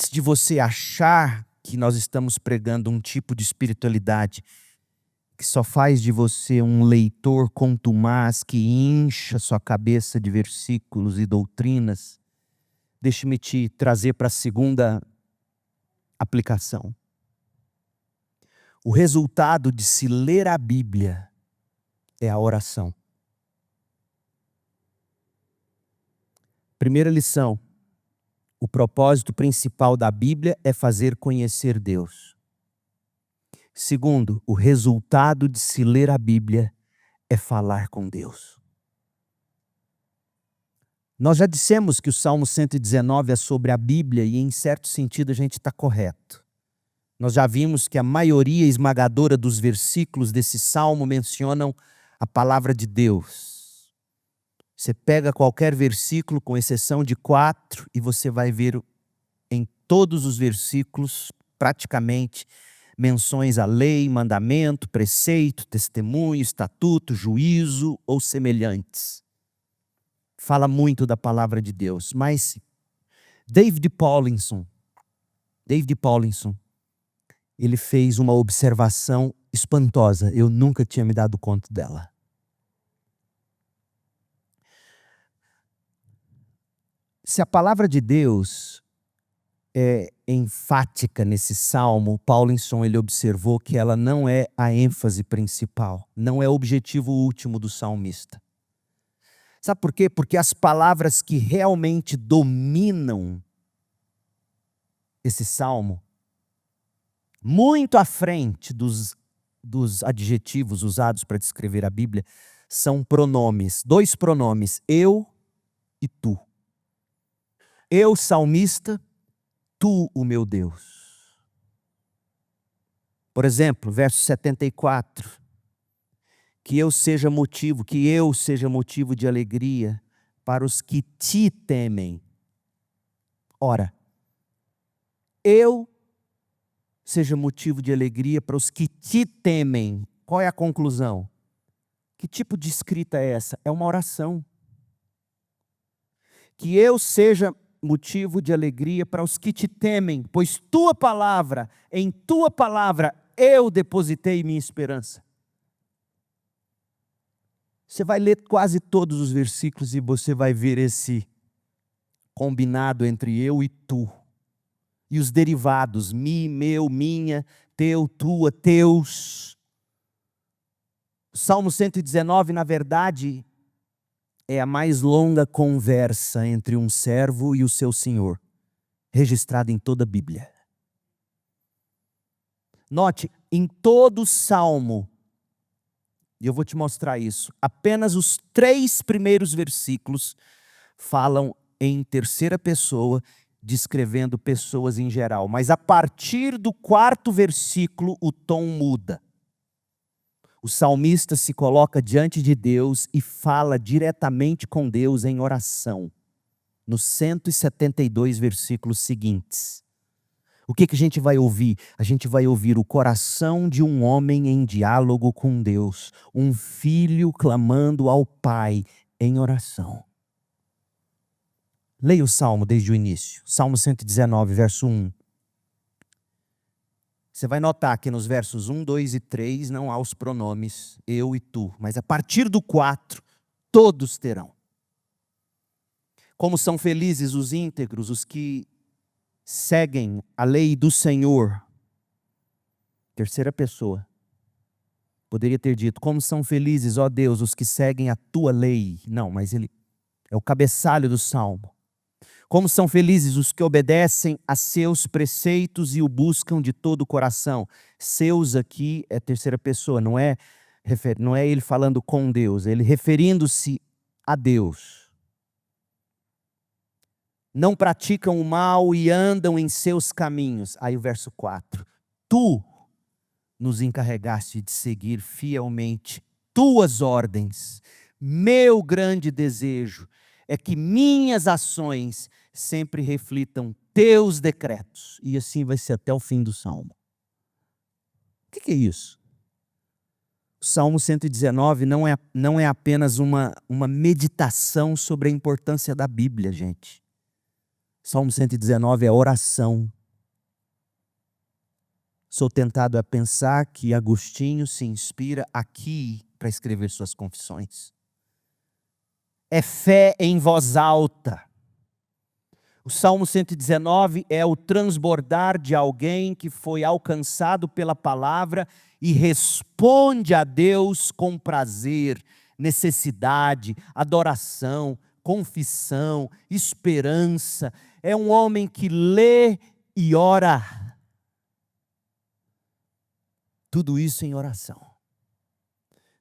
[SPEAKER 1] de você achar que nós estamos pregando um tipo de espiritualidade que só faz de você um leitor contumaz que incha sua cabeça de versículos e doutrinas, deixe-me te trazer para a segunda aplicação. O resultado de se ler a Bíblia é a oração. Primeira lição: o propósito principal da Bíblia é fazer conhecer Deus. Segundo, o resultado de se ler a Bíblia é falar com Deus. Nós já dissemos que o Salmo 119 é sobre a Bíblia e, em certo sentido, a gente está correto. Nós já vimos que a maioria esmagadora dos versículos desse Salmo mencionam a palavra de Deus. Você pega qualquer versículo, com exceção de 4, e você vai ver em todos os versículos, praticamente, menções a lei, mandamento, preceito, testemunho, estatuto, juízo ou semelhantes. Fala muito da palavra de Deus, mas David Paulinson, ele fez uma observação espantosa, eu nunca tinha me dado conta dela. Se a palavra de Deus é enfática nesse salmo, Paulinson ele observou que ela não é a ênfase principal, não é o objetivo último do salmista. Sabe por quê? Porque as palavras que realmente dominam esse salmo, muito à frente dos adjetivos usados para descrever a Bíblia, são pronomes, 2 pronomes, eu e tu. Eu, salmista, tu, o meu Deus. Por exemplo, verso 74. Que eu seja motivo de alegria para os que te temem. Ora, eu seja motivo de alegria para os que te temem. Qual é a conclusão? Que tipo de escrita é essa? É uma oração. Que eu seja motivo de alegria para os que te temem, pois em tua palavra eu depositei minha esperança. Você vai ler quase todos os versículos e você vai ver esse combinado entre eu e tu. E os derivados, mi, meu, minha, teu, tua, teus. O Salmo 119, na verdade, é a mais longa conversa entre um servo e o seu senhor, registrada em toda a Bíblia. Note, em todo o Salmo, e eu vou te mostrar isso, apenas os 3 primeiros versículos falam em terceira pessoa, descrevendo pessoas em geral. Mas a partir do 4º versículo, o tom muda. O salmista se coloca diante de Deus e fala diretamente com Deus em oração, nos 172 versículos seguintes. O que a gente vai ouvir? A gente vai ouvir o coração de um homem em diálogo com Deus, um filho clamando ao Pai em oração. Leia o Salmo desde o início, Salmo 119, verso 1. Você vai notar que nos versos 1, 2 e 3 não há os pronomes eu e tu, mas a partir do 4, todos terão. Como são felizes os íntegros, os que seguem a lei do Senhor. Terceira pessoa. Poderia ter dito, como são felizes, ó Deus, os que seguem a tua lei. Não, mas ele é o cabeçalho do Salmo. Como são felizes os que obedecem a seus preceitos e o buscam de todo o coração. Seus aqui é terceira pessoa, não é ele falando com Deus, ele referindo-se a Deus. Não praticam o mal e andam em seus caminhos. Aí o verso 4. Tu nos encarregaste de seguir fielmente tuas ordens, Meu grande desejo é que minhas ações sempre reflitam teus decretos. E assim vai ser até o fim do Salmo. O que é isso? O Salmo 119 não é apenas uma meditação sobre a importância da Bíblia, gente. Salmo 119 é oração. Sou tentado a pensar que Agostinho se inspira aqui para escrever suas confissões. É fé em voz alta. O Salmo 119 é o transbordar de alguém que foi alcançado pela palavra e responde a Deus com prazer, necessidade, adoração, confissão, esperança. É um homem que lê e ora. Tudo isso em oração.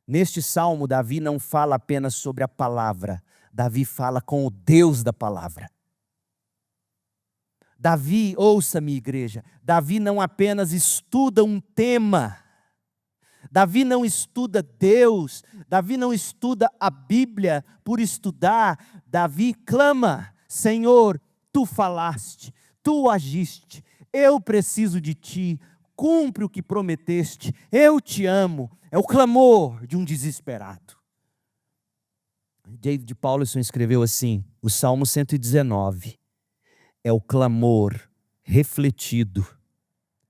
[SPEAKER 1] Neste salmo, Davi não fala apenas sobre a palavra. Davi fala com o Deus da palavra. Davi, ouça-me, igreja, Davi não apenas estuda um tema, Davi não estuda Deus, Davi não estuda a Bíblia por estudar, Davi clama: Senhor, tu falaste, tu agiste, eu preciso de ti, cumpre o que prometeste, eu te amo. É o clamor de um desesperado. David Powlison escreveu assim: o Salmo 119 é o clamor refletido,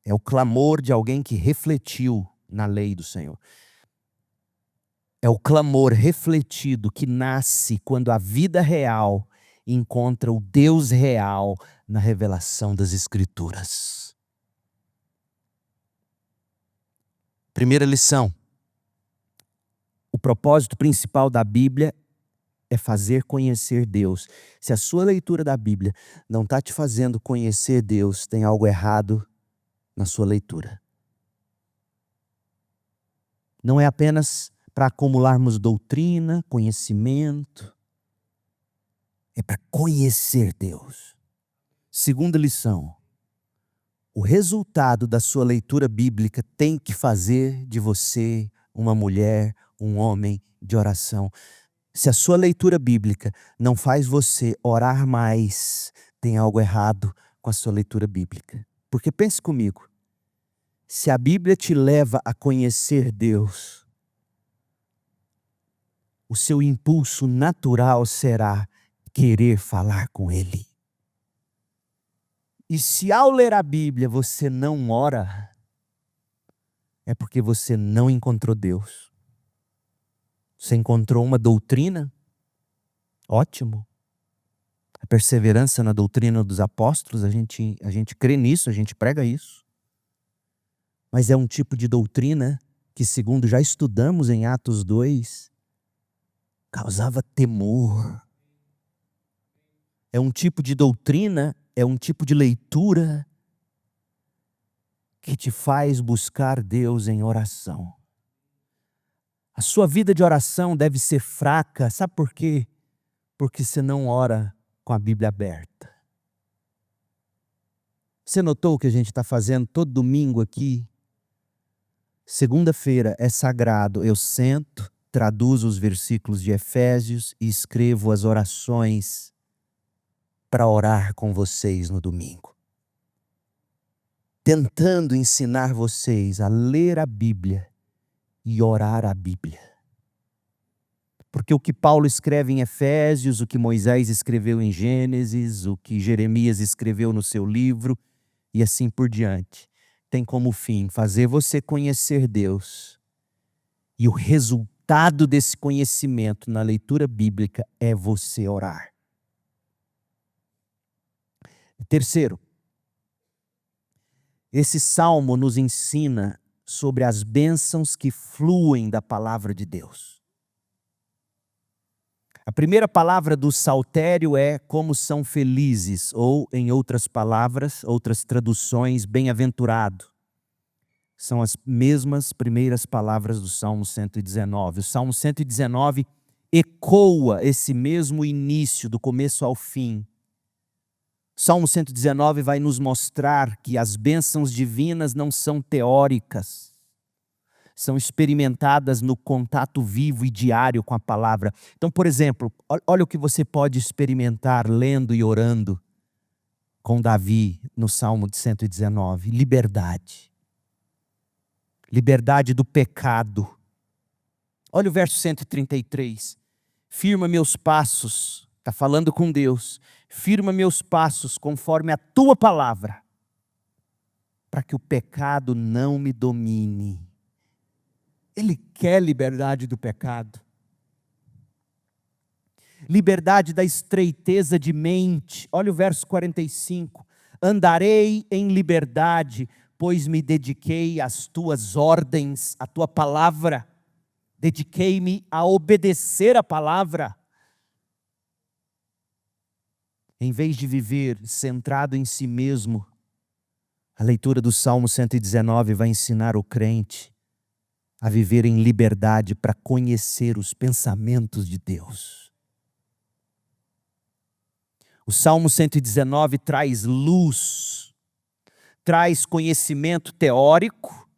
[SPEAKER 1] é o clamor de alguém que refletiu na lei do Senhor. É o clamor refletido que nasce quando a vida real encontra o Deus real na revelação das Escrituras. Primeira lição: o propósito principal da Bíblia é fazer conhecer Deus. Se a sua leitura da Bíblia não está te fazendo conhecer Deus, tem algo errado na sua leitura. Não é apenas para acumularmos doutrina, conhecimento. É para conhecer Deus. Segunda lição: o resultado da sua leitura bíblica tem que fazer de você uma mulher, um homem de oração. Se a sua leitura bíblica não faz você orar mais, tem algo errado com a sua leitura bíblica. Porque pense comigo, se a Bíblia te leva a conhecer Deus, o seu impulso natural será querer falar com Ele. E se ao ler a Bíblia você não ora, é porque você não encontrou Deus. Você encontrou uma doutrina? Ótimo. A perseverança na doutrina dos apóstolos, a gente crê nisso, a gente prega isso. Mas é um tipo de doutrina que, segundo já estudamos em Atos 2, causava temor. É um tipo de doutrina, é um tipo de leitura que te faz buscar Deus em oração. A sua vida de oração deve ser fraca, sabe por quê? Porque você não ora com a Bíblia aberta. Você notou o que a gente está fazendo todo domingo aqui? Segunda-feira é sagrado, eu sento, traduzo os versículos de Efésios e escrevo as orações para orar com vocês no domingo. Tentando ensinar vocês a ler a Bíblia e orar a Bíblia. Porque o que Paulo escreve em Efésios, o que Moisés escreveu em Gênesis, o que Jeremias escreveu no seu livro, e assim por diante, tem como fim fazer você conhecer Deus. E o resultado desse conhecimento na leitura bíblica é você orar. Terceiro, esse salmo nos ensina sobre as bênçãos que fluem da palavra de Deus. A primeira palavra do saltério é como são felizes, ou em outras palavras, outras traduções, bem-aventurado. São as mesmas primeiras palavras do Salmo 119. O Salmo 119 ecoa esse mesmo início, do começo ao fim. O Salmo 119 vai nos mostrar que as bênçãos divinas não são teóricas, são experimentadas no contato vivo e diário com a palavra. Então, por exemplo, olha o que você pode experimentar lendo e orando com Davi no Salmo 119. Liberdade. Liberdade do pecado. Olha o verso 133. Firma meus passos, está falando com Deus. Firma meus passos conforme a tua palavra, para que o pecado não me domine. Ele quer liberdade do pecado. Liberdade da estreiteza de mente. Olha o verso 45. Andarei em liberdade, pois me dediquei às tuas ordens, à tua palavra. Dediquei-me a obedecer a palavra. Em vez de viver centrado em si mesmo, a leitura do Salmo 119 vai ensinar o crente a viver em liberdade para conhecer os pensamentos de Deus. O Salmo 119 traz luz, traz conhecimento teórico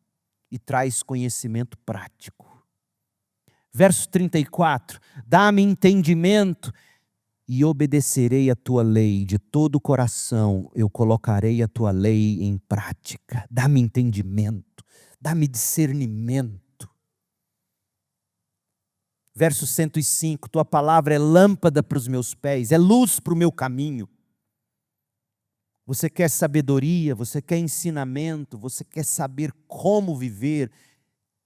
[SPEAKER 1] e traz conhecimento prático. Verso 34, dá-me entendimento e obedecerei a tua lei, de todo o coração eu colocarei a tua lei em prática. Dá-me entendimento, dá-me discernimento. Verso 105, tua palavra é lâmpada para os meus pés, é luz para o meu caminho. Você quer sabedoria, você quer ensinamento, você quer saber como viver,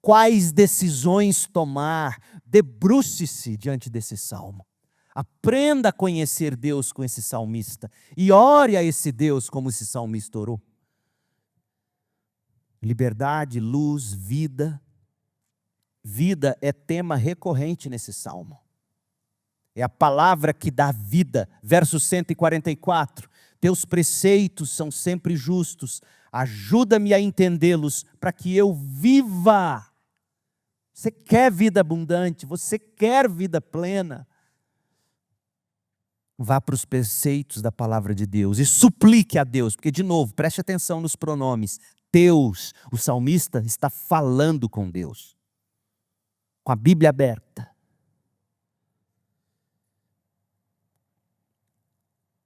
[SPEAKER 1] quais decisões tomar, debruce-se diante desse salmo. Aprenda a conhecer Deus com esse salmista e ore a esse Deus como esse salmista orou. Liberdade, luz, vida. Vida é tema recorrente nesse salmo. É a palavra que dá vida. Verso 144. Teus preceitos são sempre justos. Ajuda-me a entendê-los para que eu viva. Você quer vida abundante, você quer vida plena. Vá para os preceitos da palavra de Deus e suplique a Deus, porque de novo, preste atenção nos pronomes. Deus, o salmista está falando com Deus, com a Bíblia aberta.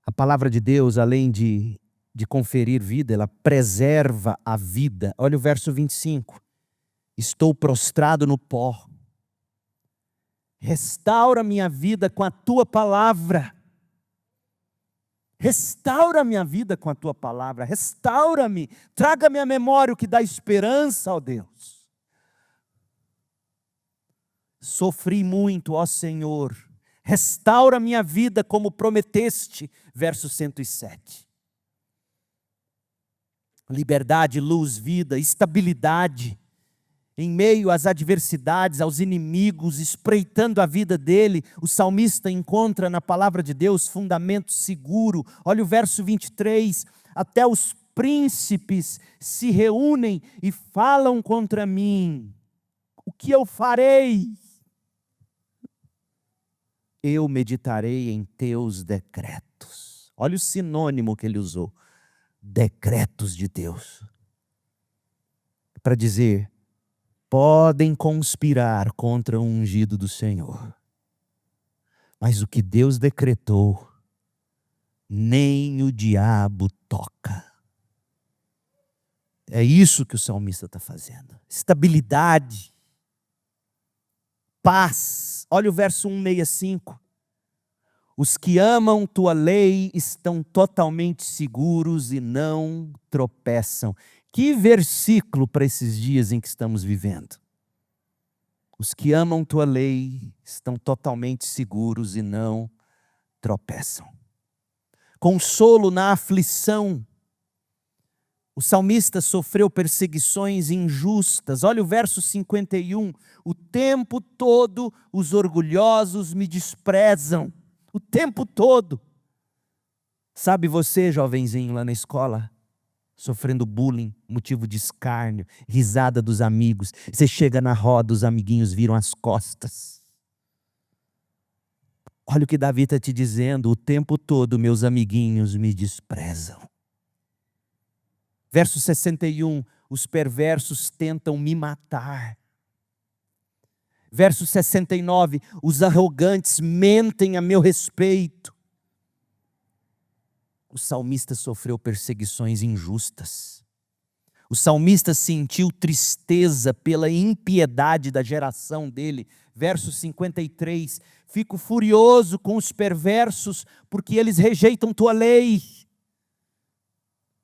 [SPEAKER 1] A palavra de Deus, além de conferir vida, ela preserva a vida. Olha o verso 25. Estou prostrado no pó. Restaura minha vida com a tua palavra. Restaura minha vida com a tua palavra. Restaura-me. Traga-me à memória o que dá esperança, ó Deus. Sofri muito, ó Senhor. Restaura minha vida como prometeste. Verso 107. Liberdade, luz, vida, estabilidade. Em meio às adversidades, aos inimigos, espreitando a vida dele, o salmista encontra na palavra de Deus fundamento seguro. Olha o verso 23. Até os príncipes se reúnem e falam contra mim. O que eu farei? Eu meditarei em teus decretos. Olha o sinônimo que ele usou. Decretos de Deus. Para dizer, podem conspirar contra o ungido do Senhor. Mas o que Deus decretou, nem o diabo toca. É isso que o salmista está fazendo. Estabilidade. Paz. Olha o verso 165. Os que amam tua lei estão totalmente seguros e não tropeçam. Que versículo para esses dias em que estamos vivendo. Os que amam tua lei estão totalmente seguros e não tropeçam. Consolo na aflição. O salmista sofreu perseguições injustas. Olha o verso 51. O tempo todo os orgulhosos me desprezam. O tempo todo. Sabe você, jovenzinho lá na escola, sofrendo bullying, motivo de escárnio, risada dos amigos. Você chega na roda, os amiguinhos viram as costas. Olha o que Davi está te dizendo. O tempo todo meus amiguinhos me desprezam. Verso 61. Os perversos tentam me matar. Verso 69, os arrogantes mentem a meu respeito. O salmista sofreu perseguições injustas. O salmista sentiu tristeza pela impiedade da geração dele. Verso 53, fico furioso com os perversos, porque eles rejeitam tua lei.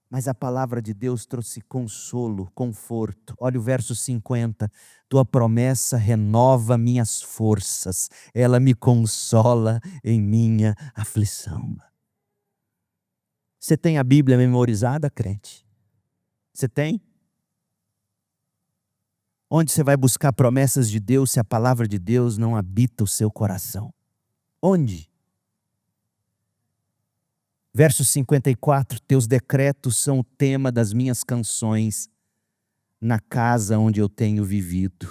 [SPEAKER 1] Mas a palavra de Deus trouxe consolo, conforto. Olha o verso 50. Tua promessa renova minhas forças. Ela me consola em minha aflição. Você tem a Bíblia memorizada, crente? Você tem? Onde você vai buscar promessas de Deus se a palavra de Deus não habita o seu coração? Onde? Verso 54, teus decretos são o tema das minhas canções na casa onde eu tenho vivido.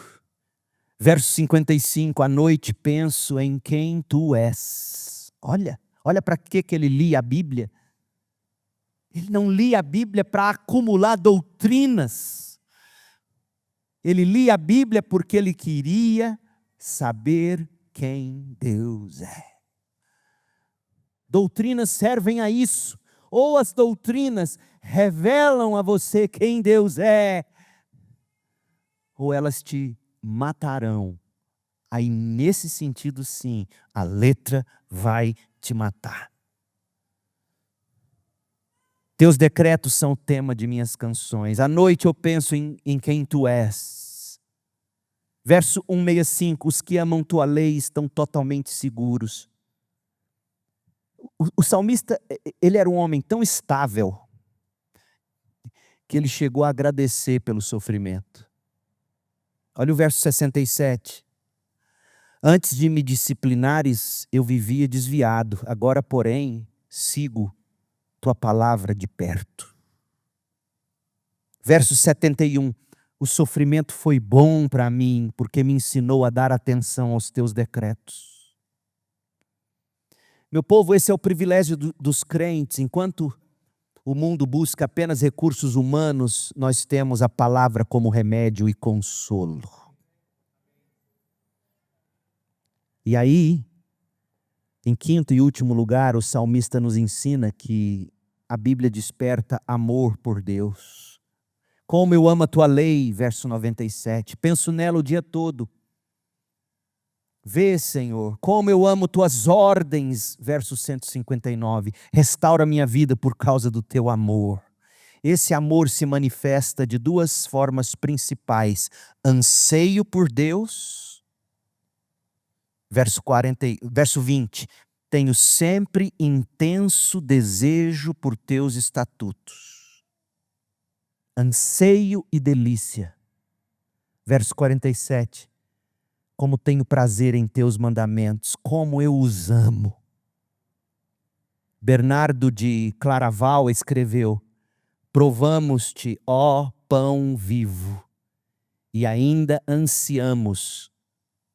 [SPEAKER 1] Verso 55, à noite penso em quem tu és. Olha para que ele lia a Bíblia. Ele não lia a Bíblia para acumular doutrinas. Ele lia a Bíblia porque ele queria saber quem Deus é. Doutrinas servem a isso. Ou as doutrinas revelam a você quem Deus é, ou elas te matarão. Aí, nesse sentido, sim, a letra vai te matar. Teus decretos são o tema de minhas canções. À noite eu penso em quem tu és. Verso 165, os que amam tua lei estão totalmente seguros. O salmista, ele era um homem tão estável que ele chegou a agradecer pelo sofrimento. Olha o verso 67. Antes de me disciplinares, eu vivia desviado. Agora, porém, sigo tua palavra de perto. Verso 71. O sofrimento foi bom para mim, porque me ensinou a dar atenção aos teus decretos. Meu povo, esse é o privilégio dos crentes. Enquanto o mundo busca apenas recursos humanos, nós temos a palavra como remédio e consolo. E aí, em quinto e último lugar, o salmista nos ensina que a Bíblia desperta amor por Deus. Como eu amo a tua lei, verso 97. Penso nela o dia todo. Vê, Senhor, como eu amo tuas ordens, verso 159. Restaura minha vida por causa do teu amor. Esse amor se manifesta de duas formas principais. Anseio por Deus, verso 20. Tenho sempre intenso desejo por teus estatutos. Anseio e delícia. Verso 47. Como tenho prazer em teus mandamentos, como eu os amo. Bernardo de Claraval escreveu: provamos-te, ó pão vivo, e ainda ansiamos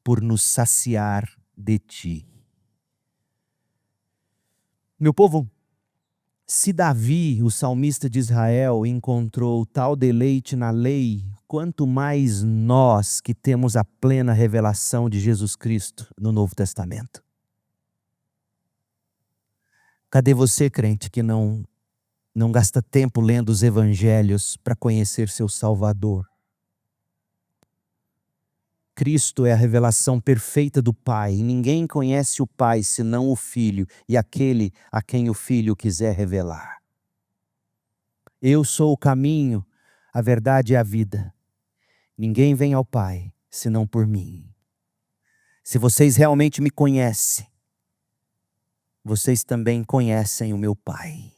[SPEAKER 1] por nos saciar de ti. Meu povo, se Davi, o salmista de Israel, encontrou tal deleite na lei, quanto mais nós que temos a plena revelação de Jesus Cristo no Novo Testamento. Cadê você, crente, que não gasta tempo lendo os evangelhos para conhecer seu Salvador? Cristo é a revelação perfeita do Pai. Ninguém conhece o Pai senão o Filho e aquele a quem o Filho quiser revelar. Eu sou o caminho, a verdade e a vida. Ninguém vem ao Pai senão por mim. Se vocês realmente me conhecem, vocês também conhecem o meu Pai.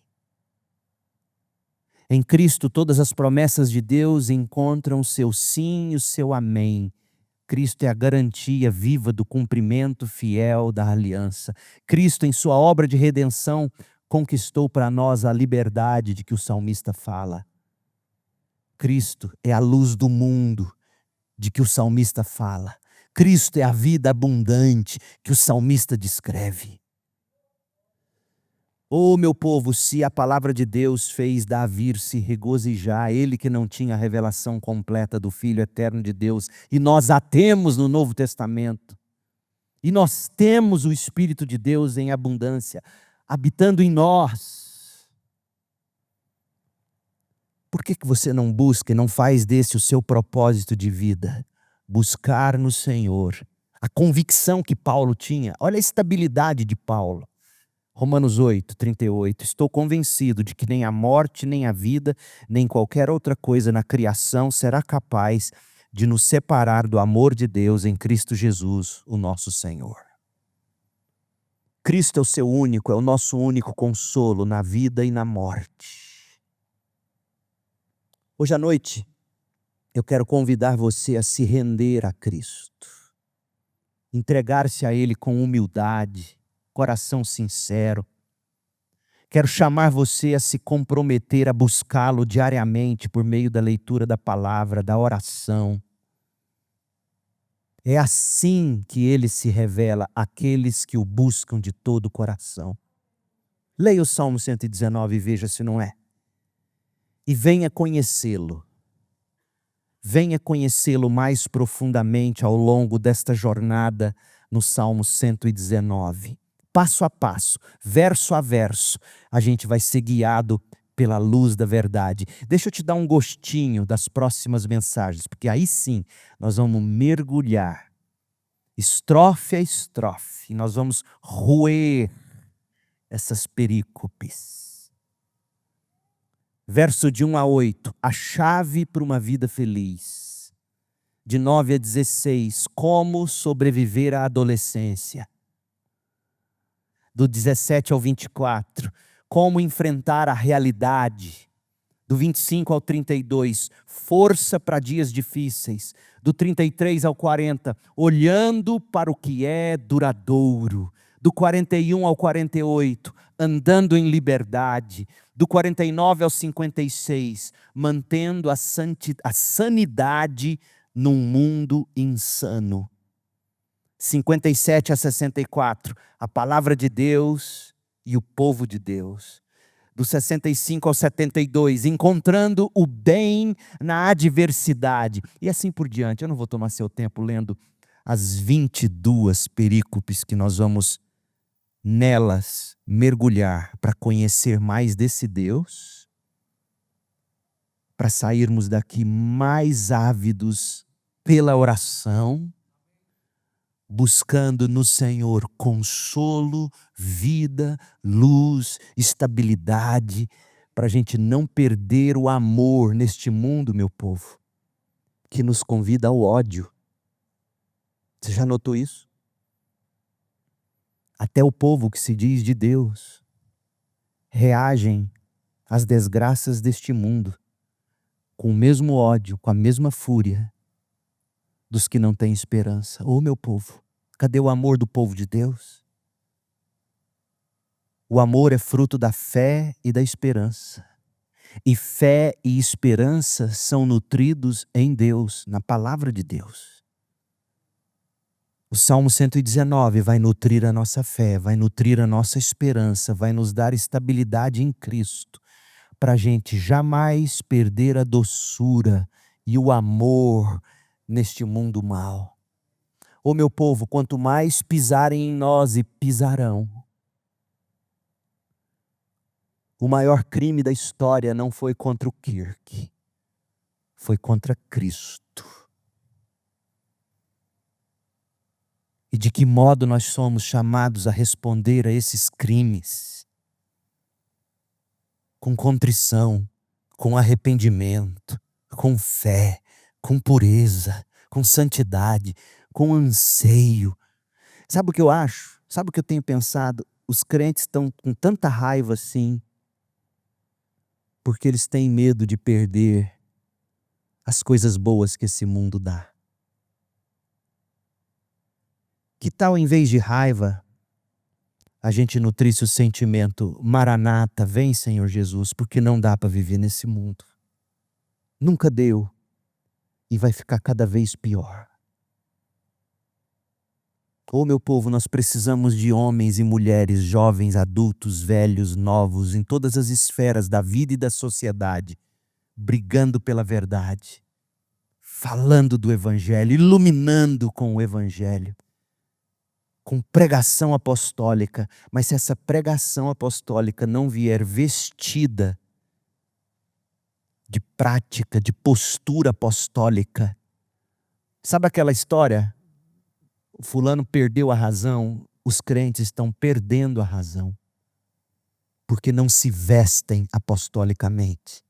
[SPEAKER 1] Em Cristo, todas as promessas de Deus encontram o seu sim e o seu amém. Cristo é a garantia viva do cumprimento fiel da aliança. Cristo, em sua obra de redenção, conquistou para nós a liberdade de que o salmista fala. Cristo é a luz do mundo, de que o salmista fala. Cristo é a vida abundante, que o salmista descreve. Ô meu povo, se a palavra de Deus fez Davi se regozijar, ele que não tinha a revelação completa do Filho eterno de Deus, e nós a temos no Novo Testamento, e nós temos o Espírito de Deus em abundância, habitando em nós. Por que você não busca e não faz desse o seu propósito de vida? Buscar no Senhor. A convicção que Paulo tinha, olha a estabilidade de Paulo. Romanos 8, 38. Estou convencido de que nem a morte, nem a vida, nem qualquer outra coisa na criação será capaz de nos separar do amor de Deus em Cristo Jesus, o nosso Senhor. Cristo é o seu único, é o nosso único consolo na vida e na morte. Hoje à noite, eu quero convidar você a se render a Cristo. Entregar-se a Ele com humildade, coração sincero. Quero chamar você a se comprometer a buscá-lo diariamente por meio da leitura da palavra, da oração. É assim que Ele se revela àqueles que o buscam de todo o coração. Leia o Salmo 119 e veja se não é. E venha conhecê-lo. Venha conhecê-lo mais profundamente ao longo desta jornada no Salmo 119. Passo a passo, verso a verso, a gente vai ser guiado pela luz da verdade. Deixa eu te dar um gostinho das próximas mensagens, porque aí sim nós vamos mergulhar, estrofe a estrofe, e nós vamos roer essas perícopes. Verso de 1 a 8, a chave para uma vida feliz. De 9 a 16, como sobreviver à adolescência. Do 17 ao 24, como enfrentar a realidade. Do 25 ao 32, força para dias difíceis. Do 33 ao 40, olhando para o que é duradouro. Do 41 ao 48, andando em liberdade. Do 49 ao 56, mantendo a sanidade num mundo insano. 57 a 64, a palavra de Deus e o povo de Deus. Do 65 ao 72, encontrando o bem na adversidade. E assim por diante. Eu não vou tomar seu tempo lendo as 22 perícopes que nós vamos nelas mergulhar para conhecer mais desse Deus, para sairmos daqui mais ávidos pela oração, buscando no Senhor consolo, vida, luz, estabilidade, para a gente não perder o amor neste mundo, meu povo, que nos convida ao ódio. Você já notou isso? Até o povo que se diz de Deus reagem às desgraças deste mundo com o mesmo ódio, com a mesma fúria dos que não têm esperança. Ô meu povo, cadê o amor do povo de Deus? O amor é fruto da fé e da esperança. E fé e esperança são nutridos em Deus, na palavra de Deus. O Salmo 119 vai nutrir a nossa fé, vai nutrir a nossa esperança, vai nos dar estabilidade em Cristo, para a gente jamais perder a doçura e o amor neste mundo mau. Ô meu povo, quanto mais pisarem em nós, e pisarão. O maior crime da história não foi contra o Kirk, foi contra Cristo. E de que modo nós somos chamados a responder a esses crimes? Com contrição, com arrependimento, com fé, com pureza, com santidade, com anseio. Sabe o que eu acho? Sabe o que eu tenho pensado? Os crentes estão com tanta raiva assim, porque eles têm medo de perder as coisas boas que esse mundo dá. Que tal, em vez de raiva, a gente nutrisse o sentimento: Maranata, vem Senhor Jesus, porque não dá para viver nesse mundo. Nunca deu e vai ficar cada vez pior. Oh, meu povo, nós precisamos de homens e mulheres, jovens, adultos, velhos, novos, em todas as esferas da vida e da sociedade, brigando pela verdade, falando do Evangelho, iluminando com o Evangelho, com pregação apostólica. Mas se essa pregação apostólica não vier vestida de prática, de postura apostólica, sabe aquela história? O fulano perdeu a razão, os crentes estão perdendo a razão, porque não se vestem apostolicamente,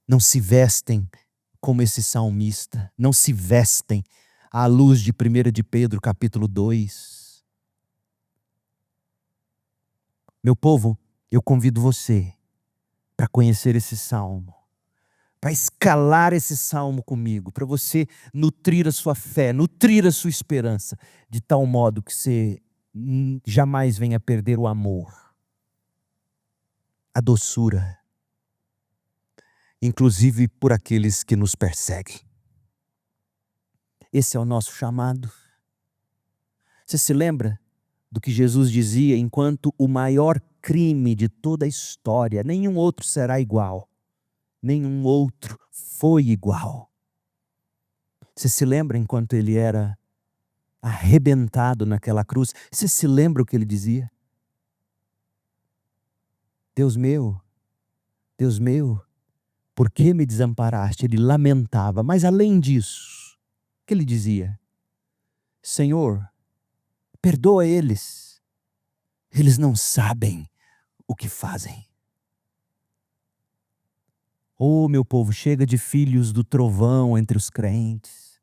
[SPEAKER 1] não se vestem como esse salmista, não se vestem à luz de 1 de Pedro capítulo 2. Meu povo, eu convido você para conhecer esse salmo, para escalar esse salmo comigo, para você nutrir a sua fé, nutrir a sua esperança, de tal modo que você jamais venha perder o amor, a doçura, inclusive por aqueles que nos perseguem. Esse é o nosso chamado. Você se lembra do que Jesus dizia? Enquanto o maior crime de toda a história, nenhum outro será igual. Nenhum outro foi igual. Você se lembra enquanto ele era arrebentado naquela cruz? Você se lembra o que ele dizia? Deus meu, por que me desamparaste? Ele lamentava, mas além disso, o que ele dizia? Senhor, perdoa eles, eles não sabem o que fazem. Oh, meu povo, chega de filhos do trovão entre os crentes.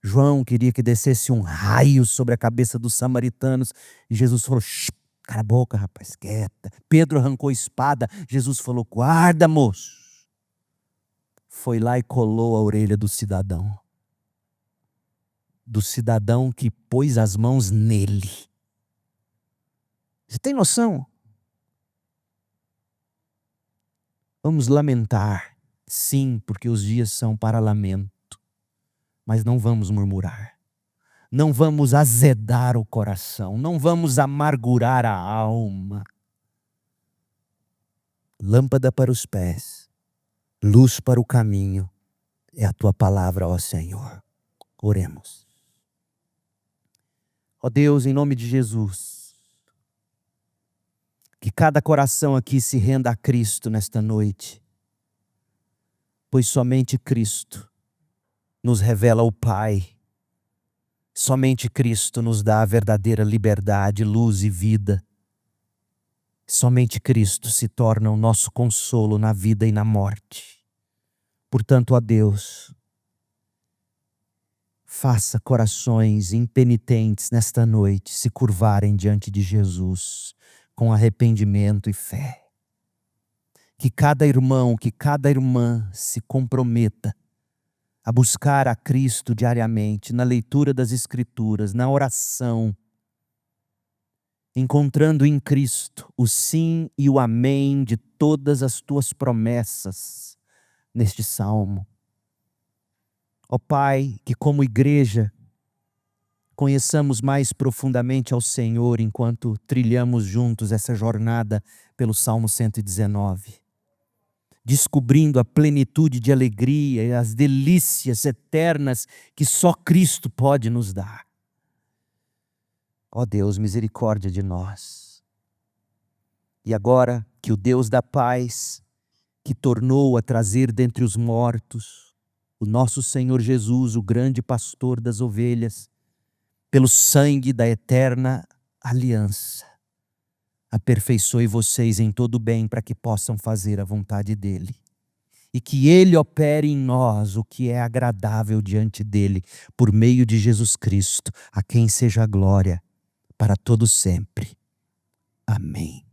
[SPEAKER 1] João queria que descesse um raio sobre a cabeça dos samaritanos. E Jesus falou, cala a boca, rapaz, quieta. Pedro arrancou a espada. Jesus falou, guarda, moço. Foi lá e colou a orelha do cidadão. Do cidadão que pôs as mãos nele. Você tem noção? Vamos lamentar, sim, porque os dias são para lamento, mas não vamos murmurar, não vamos azedar o coração, não vamos amargurar a alma. Lâmpada para os pés, luz para o caminho, é a tua palavra, ó Senhor. Oremos. Ó Deus, em nome de Jesus, que cada coração aqui se renda a Cristo nesta noite, pois somente Cristo nos revela o Pai, somente Cristo nos dá a verdadeira liberdade, luz e vida, somente Cristo se torna o nosso consolo na vida e na morte. Portanto, ó Deus, faça corações impenitentes nesta noite se curvarem diante de Jesus, com arrependimento e fé. Que cada irmão, que cada irmã se comprometa a buscar a Cristo diariamente, na leitura das Escrituras, na oração, encontrando em Cristo o sim e o amém de todas as tuas promessas neste salmo. Ó Pai, que como igreja conheçamos mais profundamente ao Senhor enquanto trilhamos juntos essa jornada pelo Salmo 119. Descobrindo a plenitude de alegria e as delícias eternas que só Cristo pode nos dar. Ó Deus, misericórdia de nós. E agora que o Deus da paz, que tornou a trazer dentre os mortos o nosso Senhor Jesus, o grande pastor das ovelhas, pelo sangue da eterna aliança, aperfeiçoe vocês em todo bem para que possam fazer a vontade dEle. E que Ele opere em nós o que é agradável diante dEle, por meio de Jesus Cristo, a quem seja a glória para todo sempre. Amém.